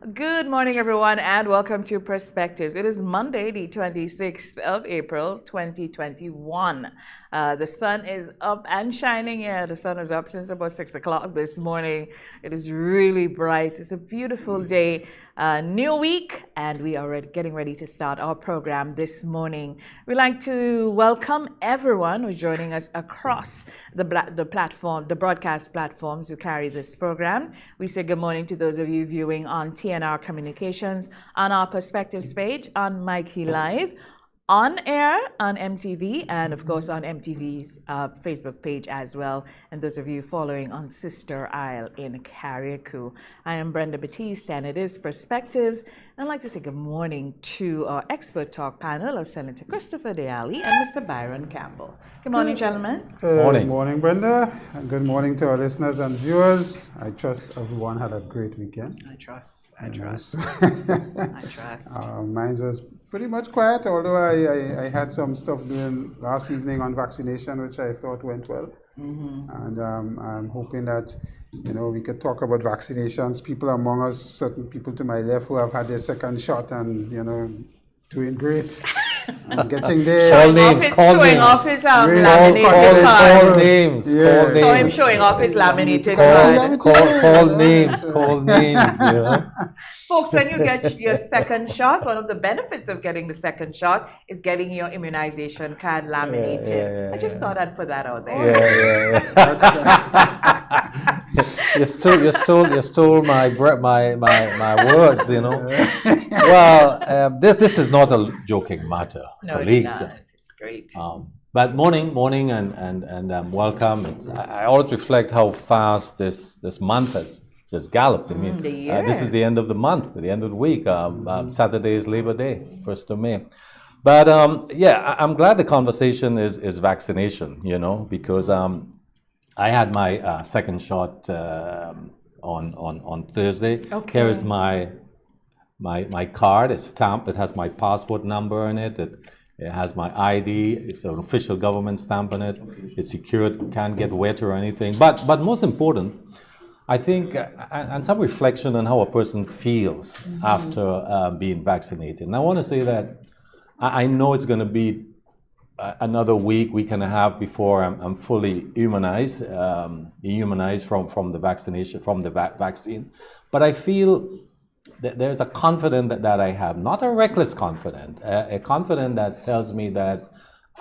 Good morning, everyone, and welcome to Perspectives. It is Monday, the 26th of April, 2021. The sun is up and shining. Yeah, the sun is up since about 6 o'clock this morning. It is really bright. It's a beautiful day. New week, and we are getting ready to start our program this morning. We'd like to welcome everyone who's joining us across the broadcast platforms who carry this program. We say good morning to those of you viewing on TNR Communications, on our Perspectives page, on Mikey Live, on air on MTV, and of course on MTV's Facebook page as well, and those of you following on Sister Isle in Carriacou. I am Brenda Baptiste, and it is Perspectives. I'd like to say good morning to our expert talk panel of Senator Christopher Allie and Mr. Byron Campbell. Good morning, gentlemen. Good morning, Brenda, and good morning to our listeners and viewers. I trust everyone had a great weekend. I trust. I trust. Mine was pretty much quiet, although I had some stuff doing last evening on vaccination, which I thought went well. And I'm hoping that, we could talk about vaccinations. People among us, certain people to my left who have had their second shot and, doing great. And getting there. Showing off his laminated card. Call names. Saw him showing off his laminated card. Call names. Folks, when you get your second shot, one of the benefits of getting the second shot is getting your immunization card laminated. I just thought I'd put that out there. You stole my words, Well, this is not a joking matter, colleagues. It's not. It's great. But morning, and welcome. I always reflect how fast this month has just galloped. I mean, this is the end of the month, the end of the week. Saturday is Labor Day, 1st of May. But I'm glad the conversation is vaccination, because I had my second shot on Thursday. Okay. Here is my card. It's stamped. It has my passport number in it. It has my ID. It's an official government stamp on it. It's secured. Can't get wet or anything. But most important, I think, and some reflection on how a person feels after being vaccinated. And I want to say that I know it's going to be another week and a half before I'm fully immunized from the vaccination, from the vaccine. But I feel that there's a confidence that I have, not a reckless confidence, a confidence that tells me that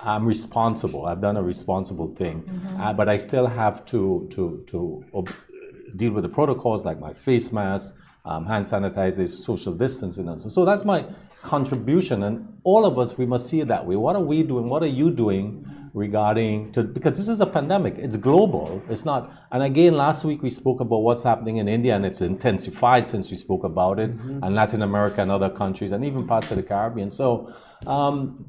I'm responsible. I've done a responsible thing, but I still have to deal with the protocols like my face mask, hand sanitizers, social distancing, and so that's my contribution. And all of us, we must see it that way. What are we doing? What are you doing because this is a pandemic. It's global. It's not. And again, last week we spoke about what's happening in India, and it's intensified since we spoke about it, and Latin America and other countries, and even parts of the Caribbean. So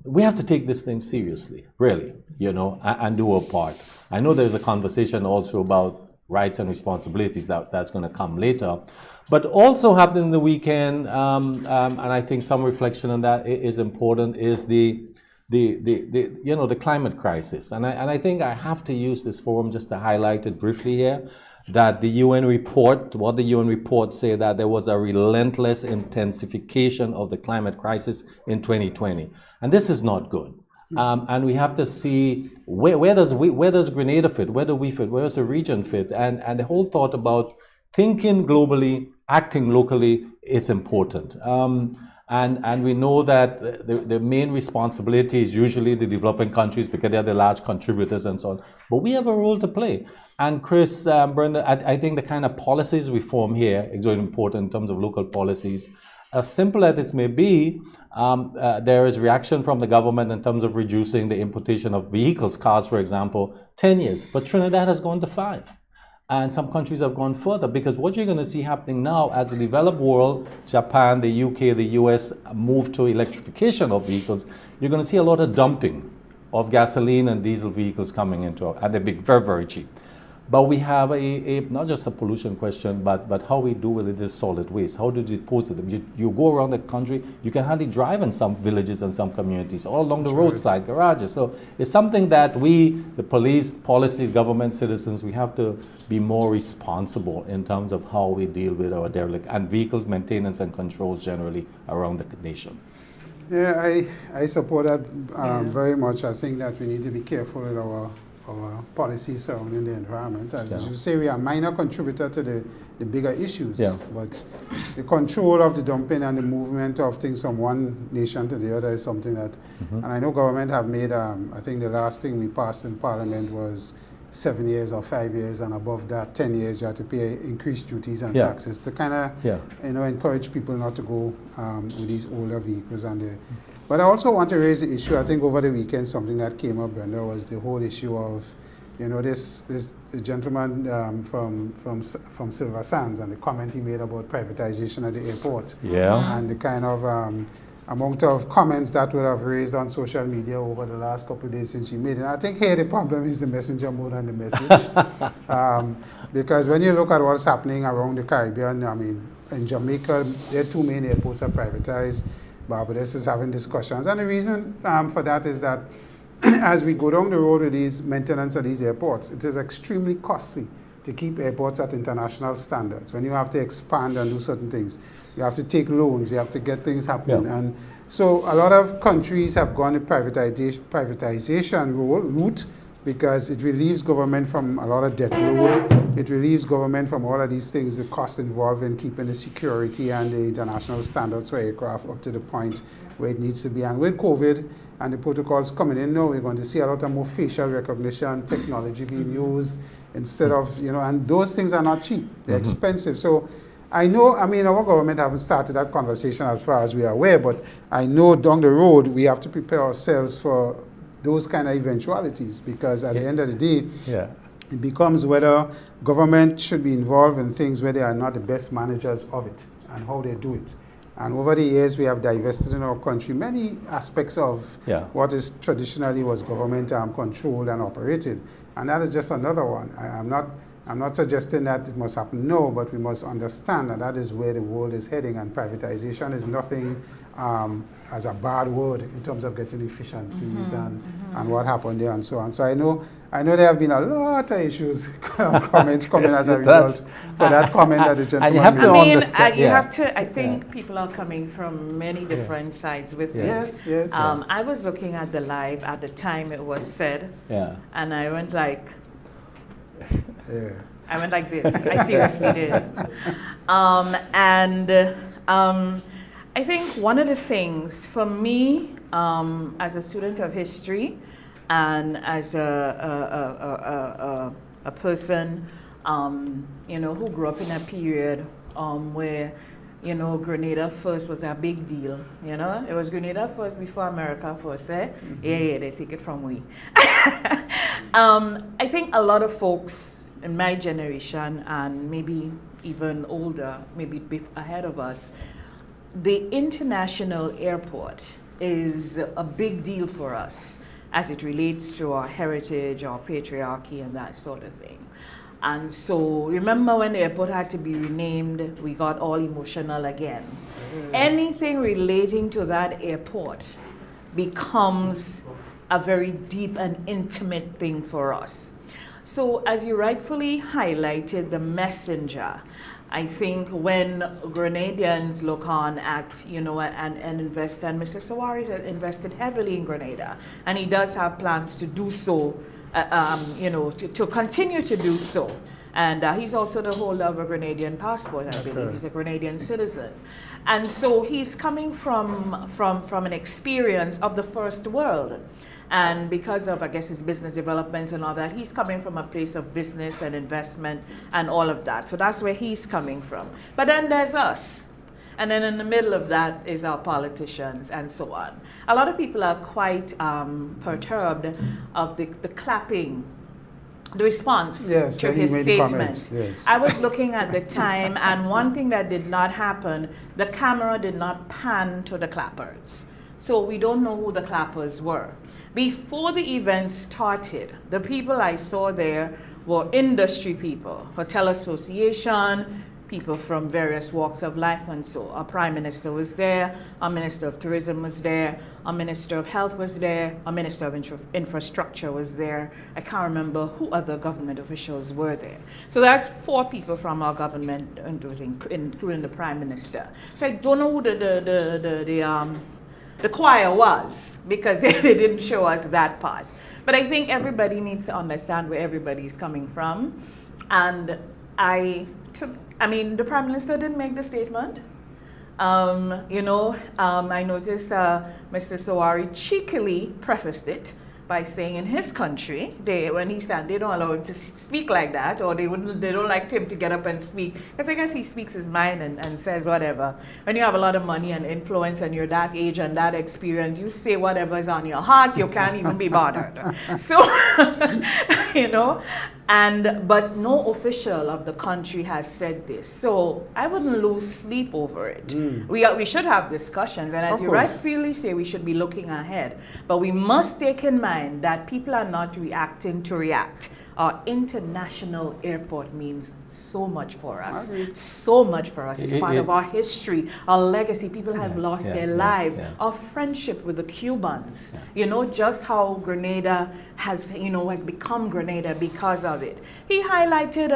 we have to take this thing seriously, really, and do our part. I know there's a conversation also about rights and responsibilities that's going to come later. But also happened in the weekend, and I think some reflection on that is important, is the climate crisis. And I think I have to use this forum just to highlight it briefly here, that the UN report say that there was a relentless intensification of the climate crisis in 2020. And this is not good. And we have to see where does Grenada fit? Where do we fit? Where does the region fit? And the whole thought about thinking globally, acting locally is important. And we know that the main responsibility is usually the developing countries because they're the large contributors and so on. But we have a role to play. And Chris, Brenda, I think the kind of policies we form here is very important in terms of local policies. As simple as it may be, there is reaction from the government in terms of reducing the importation of vehicles, cars, for example, 10 years. But Trinidad has gone to 5. And some countries have gone further, because what you're going to see happening now as the developed world, Japan, the UK, the US, move to electrification of vehicles, you're going to see a lot of dumping of gasoline and diesel vehicles coming into, and they're being very, very cheap. But we have a not just a pollution question, but how we do with this solid waste. How do you dispose of them? You go around the country, you can hardly drive in some villages and some communities, all along the roadside garages. So it's something that we, the police, policy, government, citizens, we have to be more responsible in terms of how we deal with our derelict and vehicles maintenance and controls generally around the nation. Yeah, I support that very much. I think that we need to be careful with our policies surrounding the environment. As you say, we are a minor contributor to the bigger issues, but the control of the dumping and the movement of things from one nation to the other is something that, and I know government have made, I think the last thing we passed in Parliament was 7 years or 5 years, and above that 10 years you have to pay increased duties and taxes to kind of encourage people not to go with these older vehicles. But I also want to raise the issue, I think over the weekend something that came up, Brenda, was the whole issue of, the gentleman from Silver Sands and the comment he made about privatization at the airport. And the kind of amount of comments that would have raised on social media over the last couple of days since she made it. And I think here the problem is the messenger more than the message. Because when you look at what's happening around the Caribbean, I mean, in Jamaica, their two main airports are privatized. Barbados is having discussions. And the reason for that is that as we go down the road with these maintenance of these airports, it is extremely costly to keep airports at international standards. When you have to expand and do certain things, you have to take loans, you have to get things happening. And so a lot of countries have gone the privatization route because it relieves government from a lot of debt load. It relieves government from all of these things, the cost involved in keeping the security and the international standards for aircraft up to the point where it needs to be. And with COVID and the protocols coming in now, we're going to see a lot of more facial recognition technology being used instead of, and those things are not cheap. They're expensive. So I know, our government haven't started that conversation as far as we are aware, but I know down the road we have to prepare ourselves for those kind of eventualities, because at the end of the day, it becomes whether government should be involved in things where they are not the best managers of it and how they do it. And over the years, we have divested in our country many aspects of what is traditionally was government controlled and operated. And that is just another one. I'm not suggesting that it must happen, no, but we must understand that that is where the world is heading, and privatization is nothing as a bad word in terms of getting efficiencies and what happened there and so on. So I know there have been a lot of issues, comments coming as a result for that comment that the gentleman made. You have to, I think people are coming from many different sides with it. Yes. I was looking at the live at the time it was said, and I went like, I went like this. I seriously did. I think one of the things for me, as a student of history and as a person, who grew up in a period where, Grenada first was a big deal. It was Grenada first before America first. They take it from we. I think a lot of folks in my generation and maybe even older, maybe ahead of us, the international airport is a big deal for us as it relates to our heritage, our patriarchy, and that sort of thing. And so remember when the airport had to be renamed, we got all emotional again. Anything relating to that airport becomes a very deep and intimate thing for us. So as you rightfully highlighted, the messenger, I think when Grenadians look on at, and invest, and Mr. Sawaris invested heavily in Grenada, and he does have plans to do so, to continue to do so. And he's also the holder of a Grenadian passport, I believe. He's a Grenadian citizen. And so he's coming from an experience of the first world. And because of, I guess, his business developments and all that, he's coming from a place of business and investment and all of that. So that's where he's coming from. But then there's us. And then in the middle of that is our politicians and so on. A lot of people are quite perturbed of the clapping, the response to his statement. I was looking at the time, and one thing that did not happen, the camera did not pan to the clappers. So we don't know who the clappers were. before the event started, the people I saw there were industry people, hotel association, people from various walks of life, and so our Prime Minister was there, our Minister of Tourism was there, our Minister of Health was there, our Minister of Infrastructure was there. I can't remember who other government officials were there. So that's 4 people from our government, including the Prime Minister. So I don't know who the choir was, because they didn't show us that part. But I think everybody needs to understand where everybody's coming from. And I mean, the Prime Minister didn't make the statement. I noticed Mr. Sawari cheekily prefaced it by saying in his country, when he said they don't allow him to speak like that, or they don't like him to get up and speak, because I guess he speaks his mind and says whatever. When you have a lot of money and influence and you're that age and that experience, you say whatever's on your heart, you can't even be bothered. So, but no official of the country has said this. So I wouldn't lose sleep over it. We should have discussions, and as you rightfully say, we should be looking ahead. But we must take in mind that people are not reacting to react. Our international airport means so much for us. So much for us. It's part of our history, our legacy. People have lost their lives. Our friendship with the Cubans. Just how Grenada has become Grenada because of it. He highlighted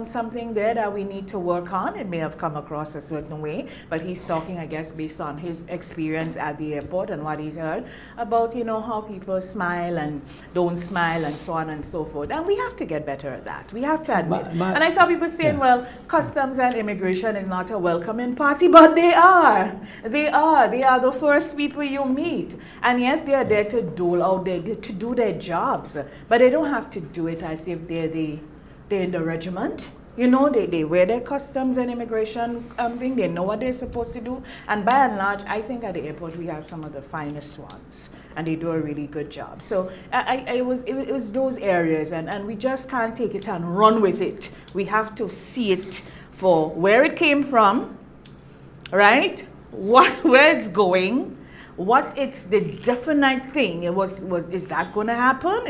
something there that we need to work on. It may have come across a certain way, but he's talking, I guess, based on his experience at the airport and what he's heard about, how people smile and don't smile and so on and so forth. And we have to get better at that. We have to admit. And I saw people saying, well, customs and immigration is not a welcoming party, but they are. They are. They are the first people you meet. And yes, they are there to dole out, to do their jobs, but they don't have to do it as if they're in the regiment. They wear their customs and immigration thing. They know what they're supposed to do. And by and large, I think at the airport we have some of the finest ones, and they do a really good job. So it was those areas, and we just can't take it and run with it. We have to see it for where it came from, right? Where it's going. What it's the definite thing. Is that going to happen?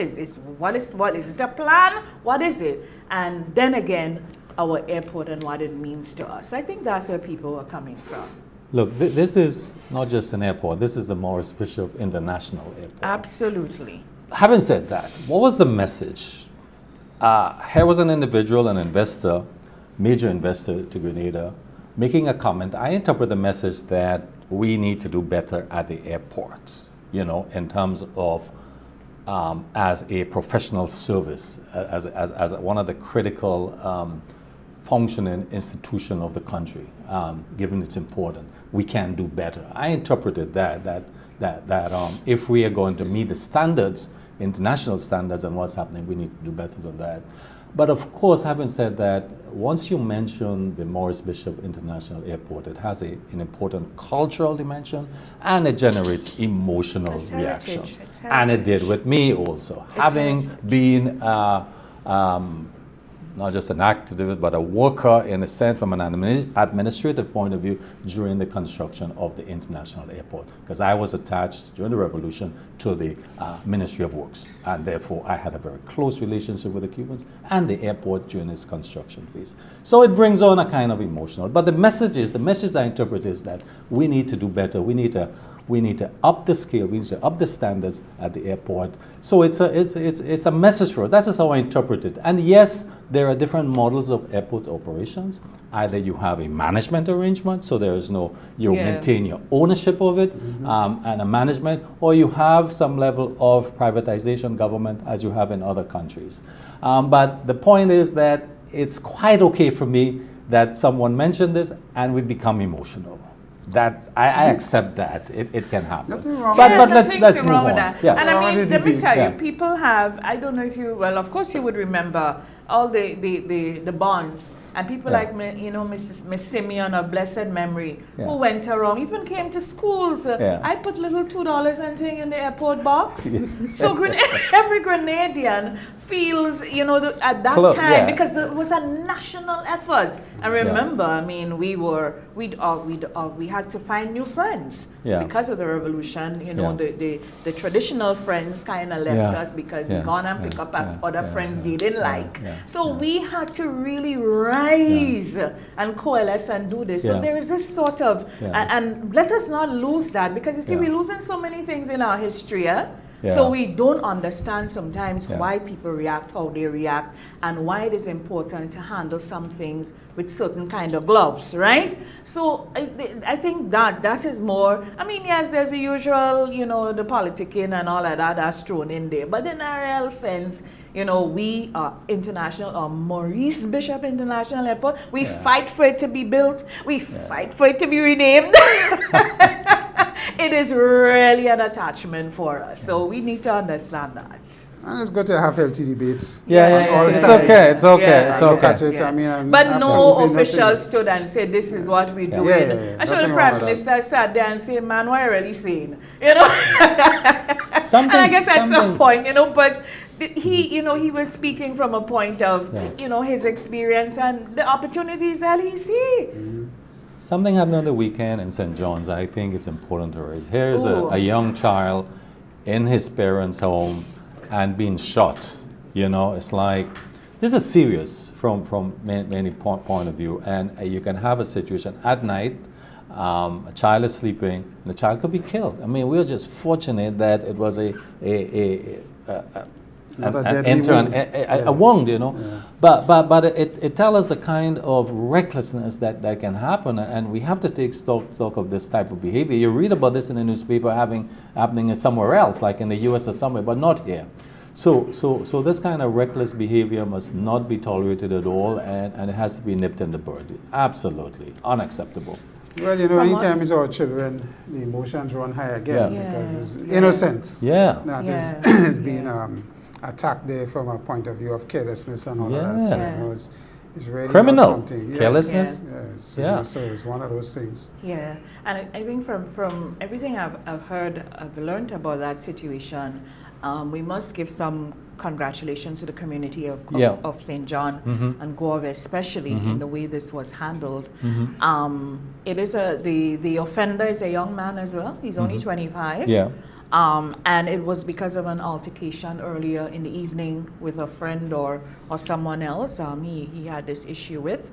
What is the plan? What is it? And then again, our airport and what it means to us. I think that's where people are coming from. Look, this is not just an airport. This is the Maurice Bishop International Airport. Absolutely. Having said that, what was the message? Here was an individual, an investor, major investor to Grenada, making a comment. I interpret the message that we need to do better at the airport, in terms of as a professional service, as one of the critical functioning institution of the country, given its importance. We can do better. I interpreted that if we are going to meet the standards, international standards, and what's happening, we need to do better than that. But of course, having said that, once you mention the Maurice Bishop International Airport, it has an important cultural dimension, and it generates emotional reactions. And it did with me also. Having been not just an activist, but a worker in a sense from an administrative point of view during the construction of the international airport. Because I was attached during the revolution to the Ministry of Works, and therefore I had a very close relationship with the Cubans and the airport during its construction phase. So it brings on a kind of emotional, but the message I interpret is that we need to do better. We need to up the scale. We need to up the standards at the airport. So it's a message for us. That is how I interpret it. And yes, there are different models of airport operations. Either you have a management arrangement, so there is maintain your ownership of it, and a management, or you have some level of privatization government as you have in other countries. But the point is that it's quite okay for me that someone mentioned this and we become emotional. That I accept that it can happen. But let's move on. Yeah. And I mean, let me tell you, people have, I don't know if you, well, of course you would remember all the bonds And people like, you know, Miss Simeon of blessed memory, who went around, even came to schools. I put little $2 and thing in the airport box. So every Grenadian feels, you know, at that time, because it was a national effort. And remember, I mean, we had to find new friends because of the revolution. You know, the traditional friends kind of left us because we gone and pick up other friends they didn't like. So we had to really rise and coalesce and do this. So there is this sort of, and let us not lose that, because you see, we're losing so many things in our history. So we don't understand sometimes why people react how they react, and why it is important to handle some things with certain kind of gloves, right? So I think that is more, I mean, yes, there's the usual, you know, the politicking and all of that that's thrown in there, but in a real sense, you know, we are international, or Maurice Bishop International Airport, we fight for it to be built, we fight for it to be renamed. It is really an attachment for us, so we need to understand that. And it's good to have healthy debates. It's okay. It's okay. I mean, but no official stood and said, this is what we're doing. I'm sure the Prime Minister sat there and said, man, what are you really saying? You know? And I guess at some point, you know, but he, you know, he was speaking from a point of, you know, his experience and the opportunities that he sees. Something happened on the weekend in St. John's I think it's important to raise. Here's a young child in his parents' home and being shot. You know, it's like, this is serious from many point of view. And you can have a situation at night, a child is sleeping, and the child could be killed. I mean, we're just fortunate that it was a wound, you know. But it tells us the kind of recklessness that can happen, and we have to take stock of this type of behavior. You read about this in the newspaper happening somewhere else, like in the US or somewhere, but not here. So this kind of reckless behavior must not be tolerated at all, and it has to be nipped in the bud. Absolutely unacceptable. Well, you know, anytime it's our children, the emotions run high again because it's innocence. That is being attacked there from a point of view of carelessness and all of that. So, you know, it's really criminal something. Carelessness. So it's one of those things. Yeah, and I think from everything I've heard, I've learned about that situation, we must give some congratulations to the community of St. John and Guave especially in the way this was handled. It is the offender is a young man as well. He's only 25. And it was because of an altercation earlier in the evening with a friend or someone else he had this issue with.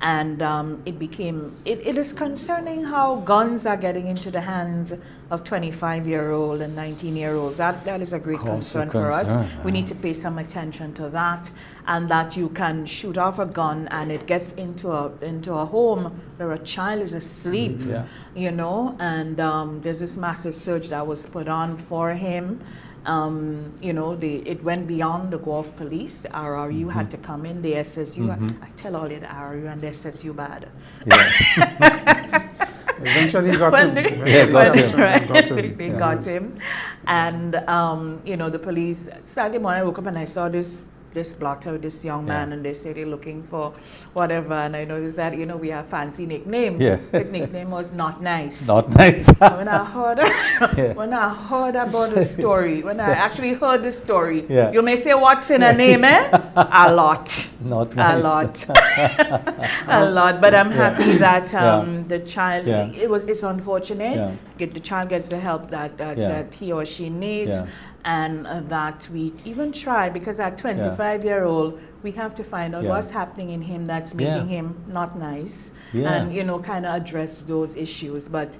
And it is concerning how guns are getting into the hands of 25-year-old and 19-year-olds. That is a great concern for us. We need to pay some attention to that, and that you can shoot off a gun and it gets into a home where a child is asleep, you know, and there's this massive surge that was put on for him. You know, it went beyond the Gulf Police. The RRU had to come in. The SSU, I tell all you, the RRU and the SSU bad. Eventually got him. They got him. And, you know, the police, Saturday morning I woke up and I saw this blotter, this young man, and they say they're looking for whatever, and I noticed that, you know, we have fancy nicknames. His nickname was Not Nice. Not Nice. When I heard about the story, when I actually heard the story, you may say, what's in a name, A lot. Not nice. A lot. A lot. But I'm happy that the child, it's unfortunate. The child gets the help that he or she needs. And that we even try, because at 25-year-old, we have to find out what's happening in him that's making him not nice, and, you know, kind of address those issues. But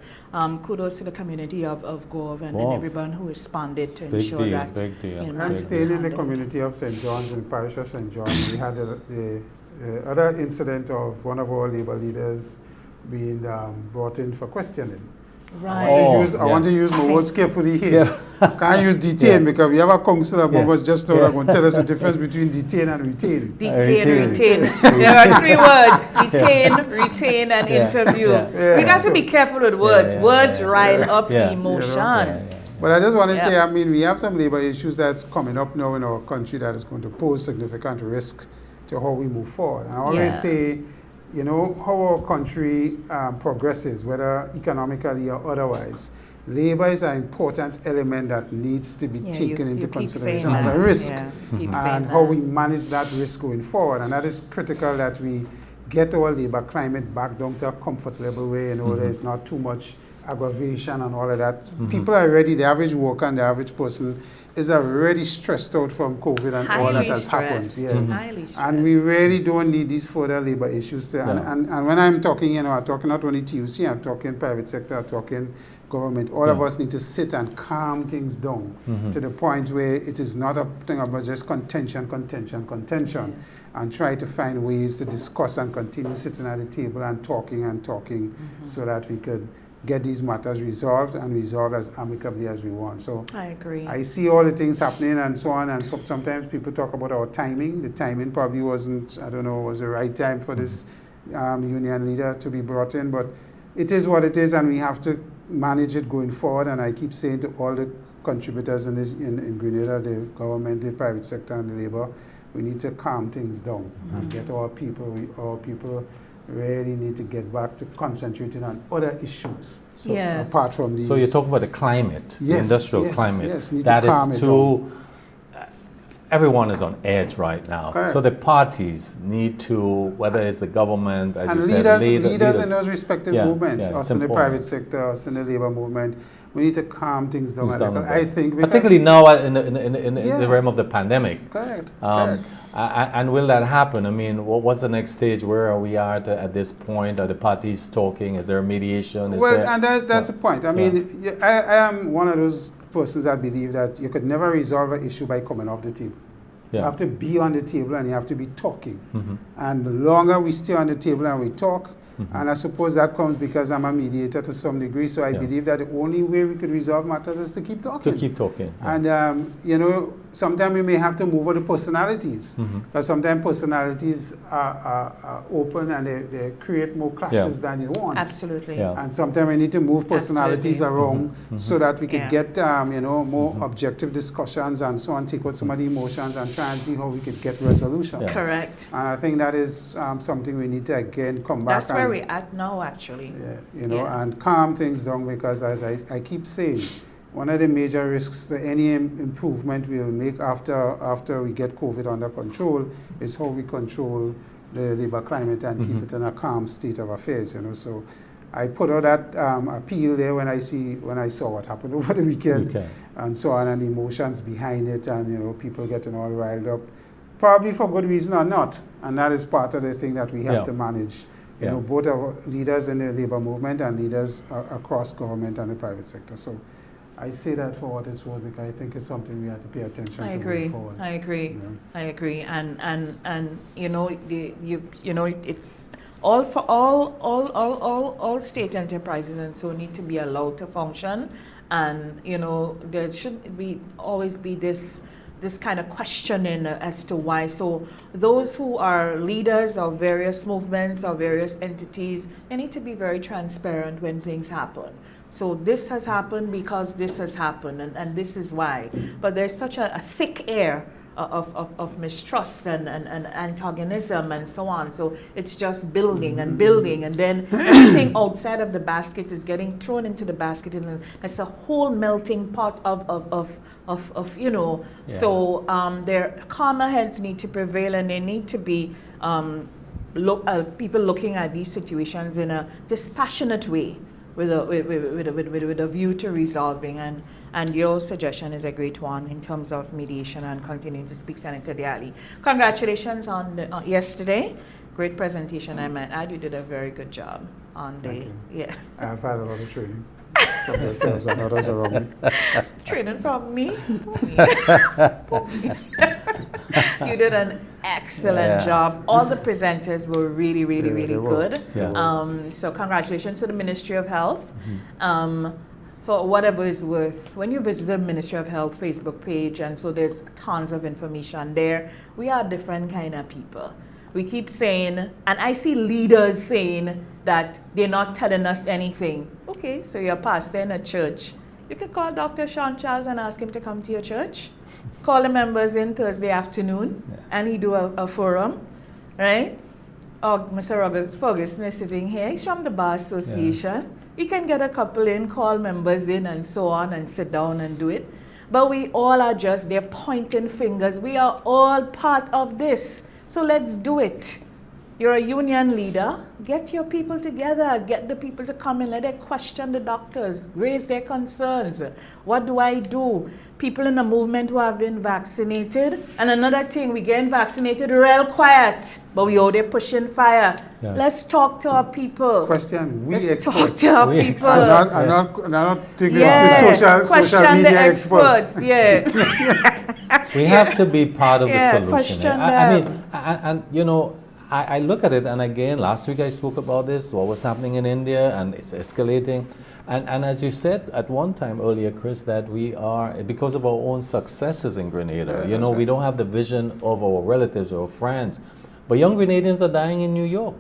kudos to the community of Gove and everyone who responded to ensure that. You know, and staying in the community of St. John's, in the parish of St. John, we had the other incident of one of our labor leaders being brought in for questioning. Right. I want to use my words carefully here. Can't use detain because we have a councillor members just now that going to tell us the difference between detain and retain. Retain. There are three words: detain, retain, and interview. We got to be careful with words. Words rile up emotions. But I just want to say, I mean, we have some labor issues that's coming up now in our country that is going to pose significant risk to how we move forward. And I always say, you know, how our country progresses, whether economically or otherwise, labor is an important element that needs to be taken into consideration as a risk, and how we manage that risk going forward. And that is critical, that we get our labor climate back down to a comfort level where, you know, there's not too much aggravation and all of that. People are already, the average worker and the average person is already stressed out from COVID and all that has happened. Highly stressed. And we really don't need these further labor issues. And when I'm talking, you know, I'm talking not only TUC, I'm talking private sector, I'm talking government. All of us need to sit and calm things down to the point where it is not a thing about just contention, and try to find ways to discuss and continue sitting at the table and talking so that we could get these matters resolved and resolved as amicably as we want. So I agree. I see all the things happening and so on, and sometimes people talk about our timing. The timing probably wasn't, I don't know, was the right time for this union leader to be brought in, but it is what it is, and we have to manage it going forward. And I keep saying to all the contributors in this, in Grenada, the government, the private sector, and the labor, we need to calm things down and get our people really need to get back to concentrating on other issues. So apart from these. So you're talking about the climate, the industrial climate. Need that to calm is it too. Everyone is on edge right now. Correct. So the parties need to, whether it's the government, as and you leaders, said, leaders in those respective movements, us in the important. private sector, us in the labor movement, we need to calm things down. I think particularly now in the realm of the pandemic. Correct. And will that happen? I mean, what's the next stage? Where are we at this point? Are the parties talking? Is there a mediation? And that's the point. I mean, I am one of those persons that believe that you could never resolve an issue by coming off the table. You have to be on the table and you have to be talking. And the longer we stay on the table and we talk, and I suppose that comes because I'm a mediator to some degree, so I believe that the only way we could resolve matters is to keep talking. And, you know, sometimes we may have to move over the personalities, because sometimes personalities are open and they create more clashes than you want. Absolutely. And sometimes we need to move personalities around so that we can get, you know, more objective discussions and so on, take out some of the emotions and try and see how we could get resolutions. Correct. And I think that is something we need to again come back. That's where we're at now, actually. You know, and calm things down, because as I keep saying, one of the major risks to any improvement we'll make after we get COVID under control is how we control the labor climate and keep it in a calm state of affairs. You know, so I put out that appeal there when I saw what happened over the weekend and so on, and the emotions behind it, and you know, people getting all riled up, probably for good reason or not, and that is part of the thing that we have to manage. You know, both our leaders in the labor movement and leaders across government and the private sector. So I say that for what it's worth, because I think it's something we have to pay attention to going forward. I agree. And you know, you know, it's all for all state enterprises and so need to be allowed to function. And you know, there should always be this kind of questioning as to why. So those who are leaders of various movements or various entities, they need to be very transparent when things happen. So this has happened because this has happened, and this is why. But there's such a thick air of mistrust and antagonism and so on. So it's just building and building, and then everything outside of the basket is getting thrown into the basket, and it's a whole melting pot of you know. So their calmer heads need to prevail, and they need to be people looking at these situations in a dispassionate way, with a view to resolving. And your suggestion is a great one in terms of mediation and continuing to speak, Senator Allie. Congratulations on yesterday. Great presentation, I might add. You did a very good job on the, I've had a lot of training from yourselves and others around me. Training from me? You did an excellent job. All the presenters were really good. So congratulations to the Ministry of Health. For whatever it's worth, when you visit the Ministry of Health Facebook page, and so there's tons of information there, we are different kind of people. We keep saying, and I see leaders saying that they're not telling us anything. Okay, so you're a pastor in a church. You could call Dr. Sean Charles and ask him to come to your church. Call the members in Thursday afternoon, and he do a forum. right? Oh, Mr. Ruggles Ferguson is sitting here. He's from the Bar Association. He can get a couple in, call members in and so on and sit down and do it. But we all are just there pointing fingers. We are all part of this. So let's do it. You're a union leader. Get your people together. Get the people to come in. Let them question the doctors. Raise their concerns. What do I do? People in the movement who have been vaccinated. And another thing, we getting vaccinated real quiet. But we out there pushing fire. Yeah. Let's talk to our people. Question, we Let's talk experts. to our We people. I'm not thinking Yeah. of the social Question media the experts. Yeah. We have to be part of the solution. Question I them. mean, and you know, I look at it, and again, last week I spoke about this, what was happening in India, and it's escalating. And as you said at one time earlier, Chris, that we are, because of our own successes in Grenada, you know, we don't have the vision of our relatives or friends. But young Grenadians are dying in New York,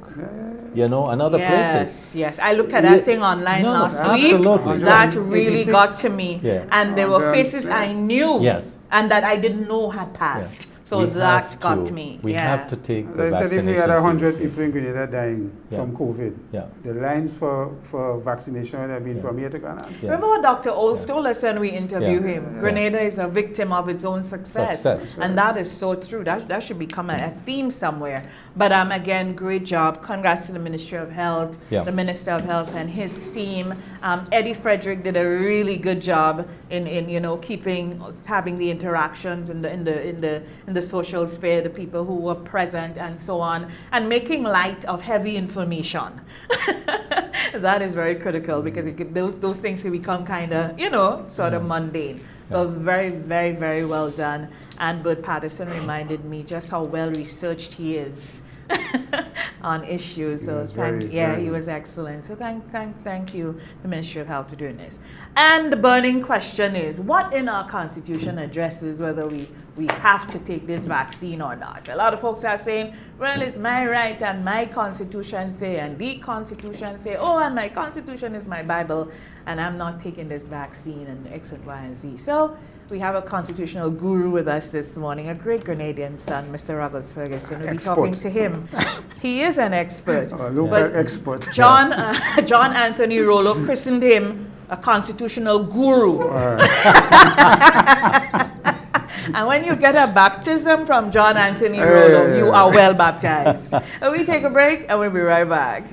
you know, and other places. Yes, I looked at that thing online last week. absolutely. That really 86. got to me. Yeah. And there were faces Yeah. I knew Yes. and that I didn't know had passed. So We that have got to- me. We have to take the As I said, if we vaccination had 100 seriously. people in Grenada dying Yeah. from COVID, Yeah. the lines for vaccination would have been from here to Ghana. Yeah. Remember what Dr. Olds told us when we interviewed Yeah. him? Grenada is a victim of its own success. And that is so true. That should become a theme somewhere. But again, great job. Congrats to the Ministry of Health, Yeah. the Minister of Health and his team. Eddie Frederick did a really good job in you know having the interactions in the social sphere, the people who were present and so on, and making light of heavy information. That is very critical because those things can become kind of sort of mundane. But very, very, very well done. And Bert Patterson reminded me just how well researched he is on issues. So he was excellent. So thank you, the Ministry of Health, for doing this. And the burning question is, what in our Constitution addresses whether we have to take this vaccine or not? A lot of folks are saying, well, it's my right and my Constitution say, and the Constitution say, oh, and my Constitution is my Bible, and I'm not taking this vaccine and X and Y and Z. So we have a constitutional guru with us this morning, a great Grenadian son, Mr. Ruggles Ferguson. We'll be talking to him. He is an expert. Local expert. John Anthony Rollo christened him a constitutional guru. And when you get a baptism from John Anthony Rollo, you are well baptized. We take a break and we'll be right back.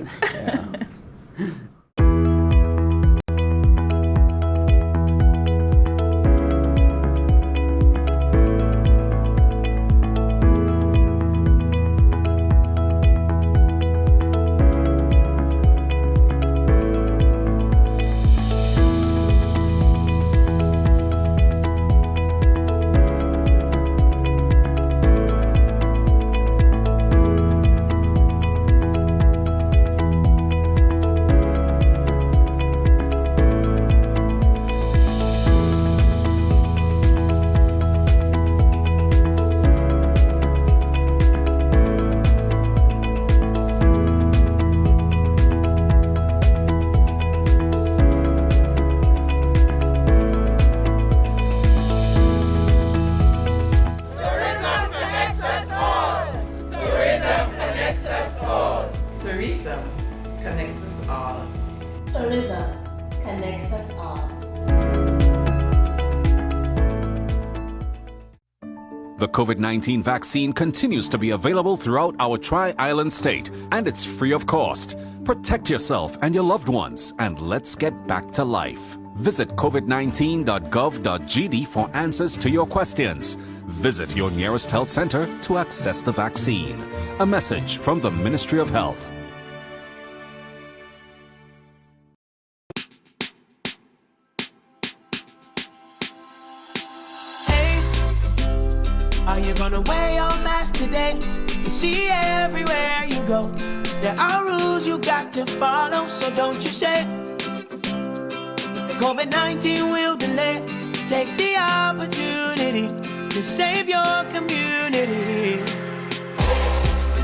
The COVID-19 vaccine continues to be available throughout our Tri-Island state, and it's free of cost. Protect yourself and your loved ones, and let's get back to life. Visit covid19.gov.gd for answers to your questions. Visit your nearest health center to access the vaccine. A message from the Ministry of Health. Are you gonna wear your mask today? You see everywhere you go. There are rules you got to follow, so don't you say COVID-19 will delay. Take the opportunity to save your community.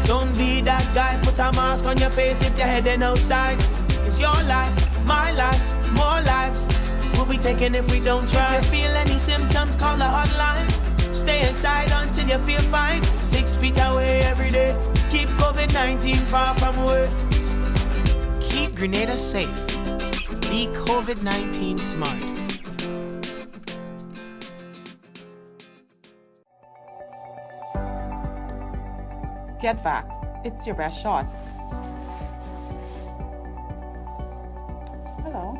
Don't be that guy, put a mask on your face if you're heading outside. It's your life, my life, more lives will be taken if we don't try. If you feel any symptoms, call the hotline. Stay inside until you feel fine. 6 feet away every day. keep COVID-19 far from work. Keep Grenada safe. Be COVID-19 smart. Get vaxxed. It's your best shot. Hello.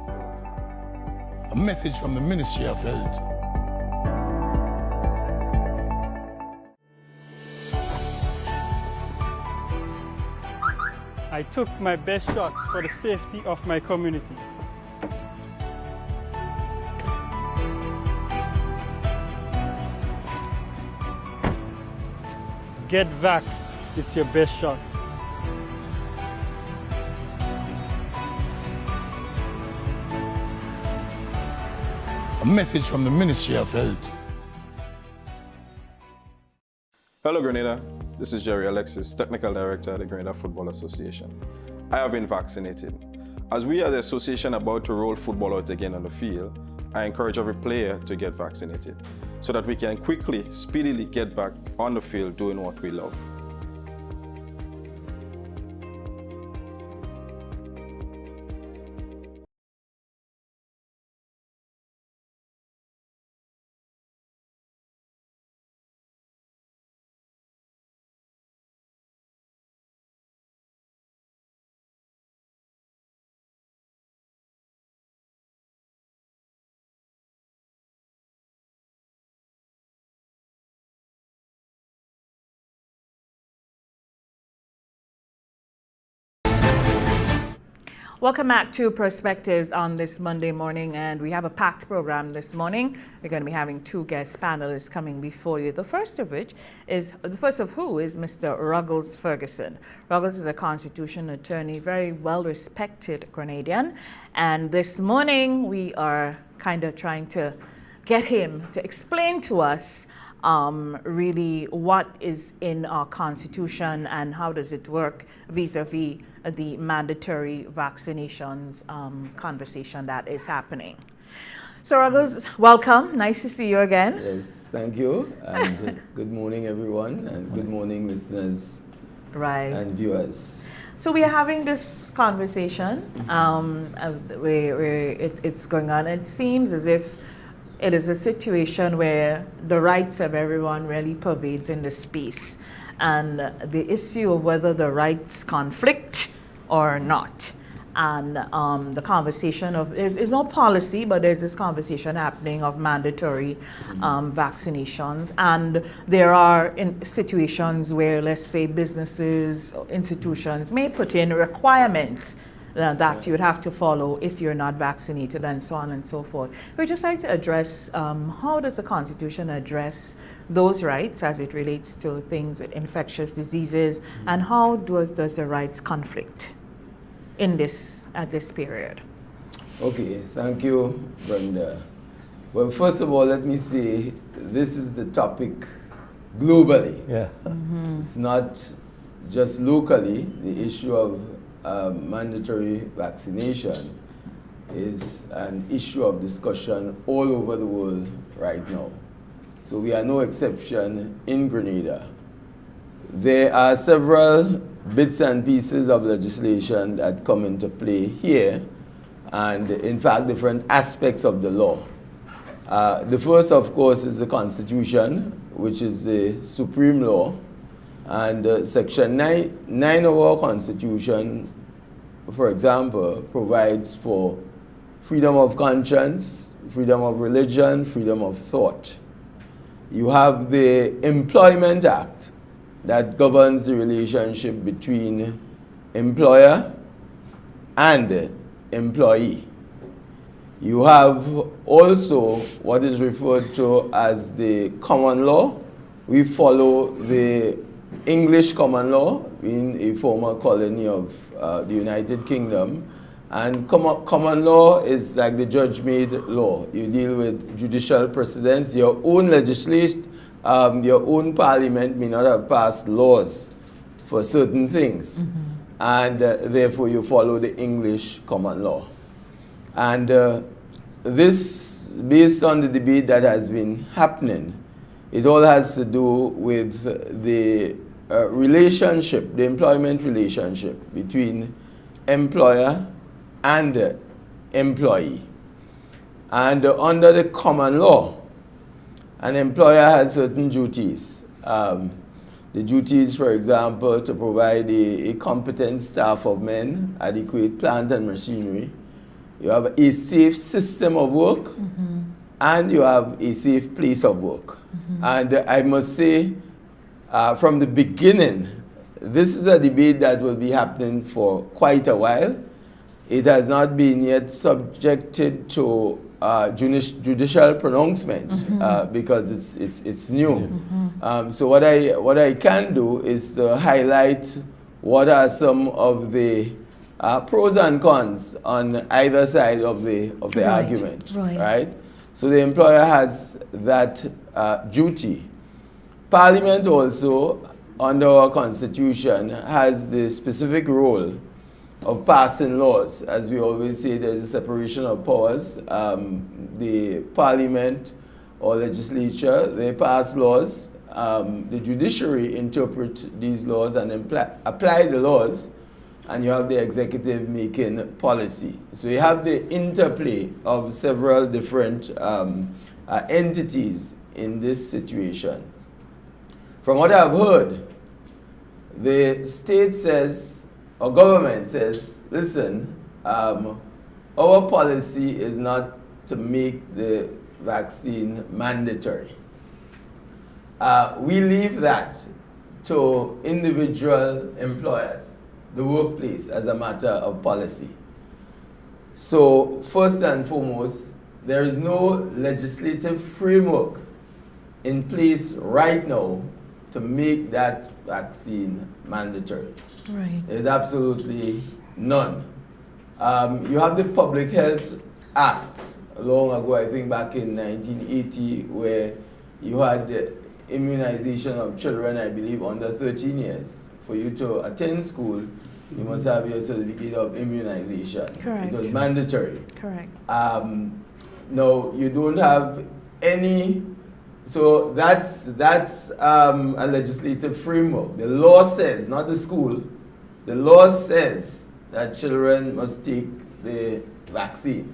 A message from the Ministry of Health. I took my best shot for the safety of my community. Get vaxxed. It's your best shot. A message from the Ministry of Health. Hello Grenada, this is Jerry Alexis, Technical Director at the Grenada Football Association. I have been vaccinated. As we are the association about to roll football out again on the field, I encourage every player to get vaccinated so that we can quickly, speedily get back on the field doing what we love. Welcome back to Perspectives on this Monday morning, and we have a packed program this morning. We're going to be having two guest panelists coming before you. The first of who is Mr. Ruggles Ferguson. Ruggles is a constitutional attorney, very well-respected Grenadian, and this morning we are kind of trying to get him to explain to us really what is in our Constitution and how does it work vis-a-vis the mandatory vaccinations conversation that is happening. So Ruggles, welcome. Nice to see you again. Yes, thank you. And good morning, everyone. And good morning, listeners and viewers. So we are having this conversation where it's going on. It seems as if it is a situation where the rights of everyone really pervades in the space, and the issue of whether the rights conflict or not. And the conversation of, there's no policy, but there's this conversation happening of mandatory vaccinations. And there are situations where, let's say, businesses, or institutions may put in requirements that you would have to follow if you're not vaccinated, and so on and so forth. We'd just like to address how does the Constitution address those rights as it relates to things with infectious diseases, and how does the rights conflict in at this period? Okay, thank you, Brenda. Well, first of all, let me say this is the topic globally. Yeah. It's not just locally. The issue of mandatory vaccination is an issue of discussion all over the world right now. So we are no exception in Grenada. There are several bits and pieces of legislation that come into play here, and in fact different aspects of the law. The first, of course, is the Constitution, which is the supreme law, and Section 9 of our Constitution, for example, provides for freedom of conscience, freedom of religion, freedom of thought. You have the Employment Act that governs the relationship between employer and employee. You have also what is referred to as the common law. We follow the English common law, being a former colony of the United Kingdom. And common law is like the judge-made law. You deal with judicial precedents. Your own legislation, your own parliament may not have passed laws for certain things. And therefore you follow the English common law. And this, based on the debate that has been happening, it all has to do with the relationship, the employment relationship between employer and employee. And under the common law, an employer has certain duties. The duties, for example, to provide a competent staff of men, adequate plant and machinery. You have a safe system of work, and you have a safe place of work. And I must say, from the beginning, this is a debate that will be happening for quite a while. It has not been yet subjected to judicial pronouncement because it's new. So what I can do is to highlight what are some of the pros and cons on either side of the argument. Right? So the employer has that duty. Parliament also, under our Constitution, has the specific role of passing laws. As we always say, there's a separation of powers. The Parliament or legislature, they pass laws. The judiciary interpret these laws and apply the laws, and you have the executive making policy. So you have the interplay of several different entities in this situation. From what I've heard, the state says, or government says, listen, our policy is not to make the vaccine mandatory. We leave that to individual employers, the workplace, as a matter of policy. So first and foremost, there is no legislative framework in place right now to make that vaccine mandatory. Right. There's absolutely none. You have the Public Health Act long ago, I think back in 1980, where you had the immunization of children, I believe, under 13 years. For you to attend school, you must have your certificate of immunization. Correct. It was mandatory. Correct. No, you don't have any. So that's a legislative framework. The law says, not the school, the law says that children must take the vaccine,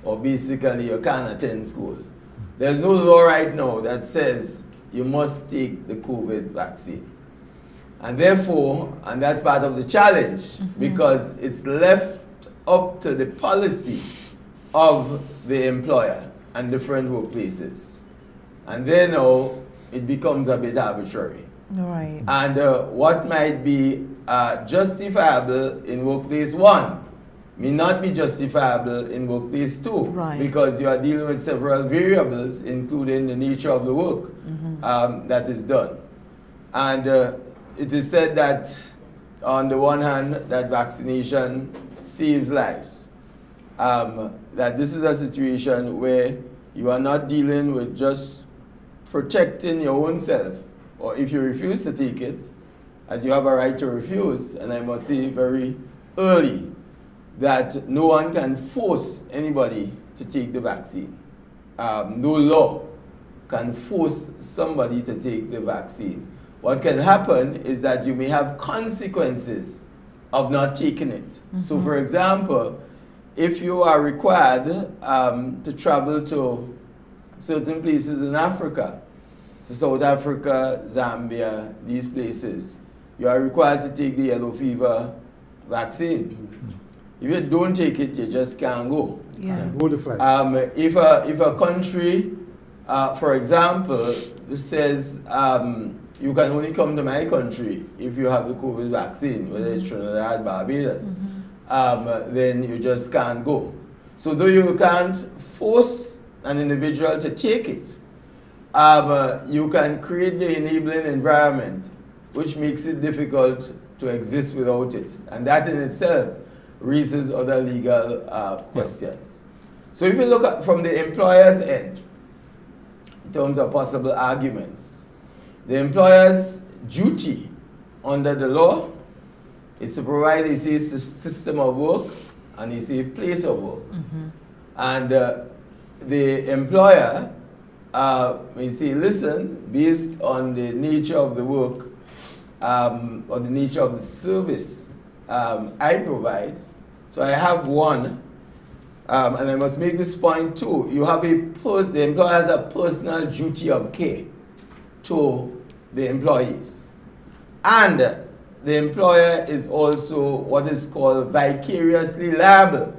or basically you can't attend school. There's no law right now that says you must take the COVID vaccine. And therefore, and that's part of the challenge, because it's left up to the policy of the employer and different workplaces. And then now it becomes a bit arbitrary. Right. And what might be justifiable in workplace 1 may not be justifiable in workplace 2, right, because you are dealing with several variables, including the nature of the work that is done. And it is said that on the one hand, that vaccination saves lives. That this is a situation where you are not dealing with just protecting your own self, or if you refuse to take it, as you have a right to refuse, and I must say very early that no one can force anybody to take the vaccine. No law can force somebody to take the vaccine. What can happen is that you may have consequences of not taking it. So for example, if you are required to travel to certain places in Africa, to South Africa, Zambia, these places, you are required to take the yellow fever vaccine. If you don't take it, you just can't go. Yeah. Hold the flight. If a country, for example, says you can only come to my country if you have the COVID vaccine, whether it's Trinidad, Barbados, then you just can't go. So though you can't force an individual to take it, you can create the enabling environment which makes it difficult to exist without it. And that in itself raises other legal questions. So if you look at from the employer's end, in terms of possible arguments, the employer's duty under the law is to provide a safe system of work and a safe place of work. And the employer may say, listen, based on the nature of the work, or the nature of the service I provide. So I have one, and I must make this point too. You have the employer has a personal duty of care to the employees. And the employer is also what is called vicariously liable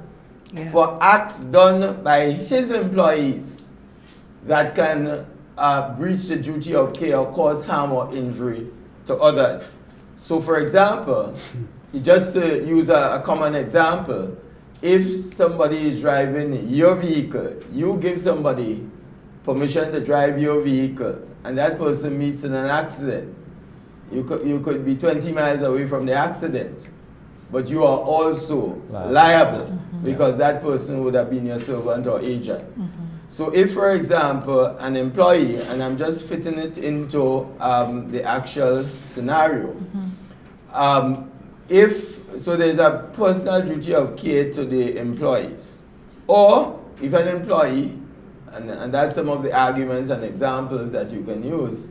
for acts done by his employees that can breach the duty of care or cause harm or injury to others. So for example, just to use a common example, if somebody is driving your vehicle, you give somebody permission to drive your vehicle, and that person meets in an accident, you could be 20 miles away from the accident, but you are also liable because that person would have been your servant or agent. So if, for example, an employee, and I'm just fitting it into the actual scenario, so there's a personal duty of care to the employees, or if an employee, and that's some of the arguments and examples that you can use,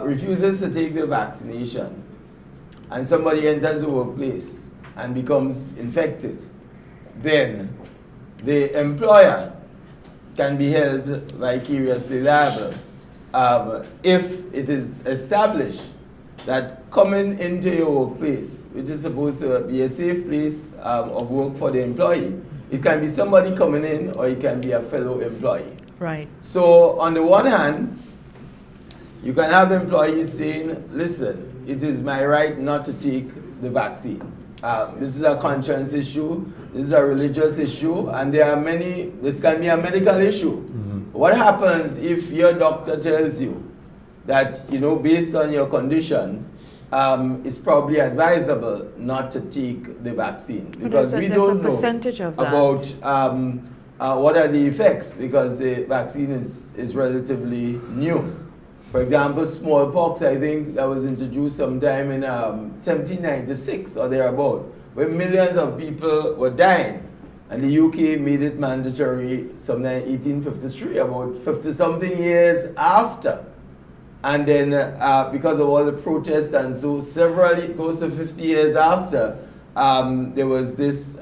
refuses to take the vaccination, and somebody enters the workplace and becomes infected, then the employer can be held vicariously liable if it is established that coming into your workplace, which is supposed to be a safe place of work for the employee, it can be somebody coming in or it can be a fellow employee. Right. So on the one hand, you can have employees saying, listen, it is my right not to take the vaccine. This is a conscience issue, this is a religious issue, and there are many, this can be a medical issue. What happens if your doctor tells you that, based on your condition, it's probably advisable not to take the vaccine? Because we don't know about what are the effects, because the vaccine is relatively new. For example, smallpox, I think that was introduced sometime in 1796 or thereabout, where millions of people were dying. And the UK made it mandatory sometime in 1853, about 50-something years after. And then because of all the protests and so several, close to 50 years after, there was this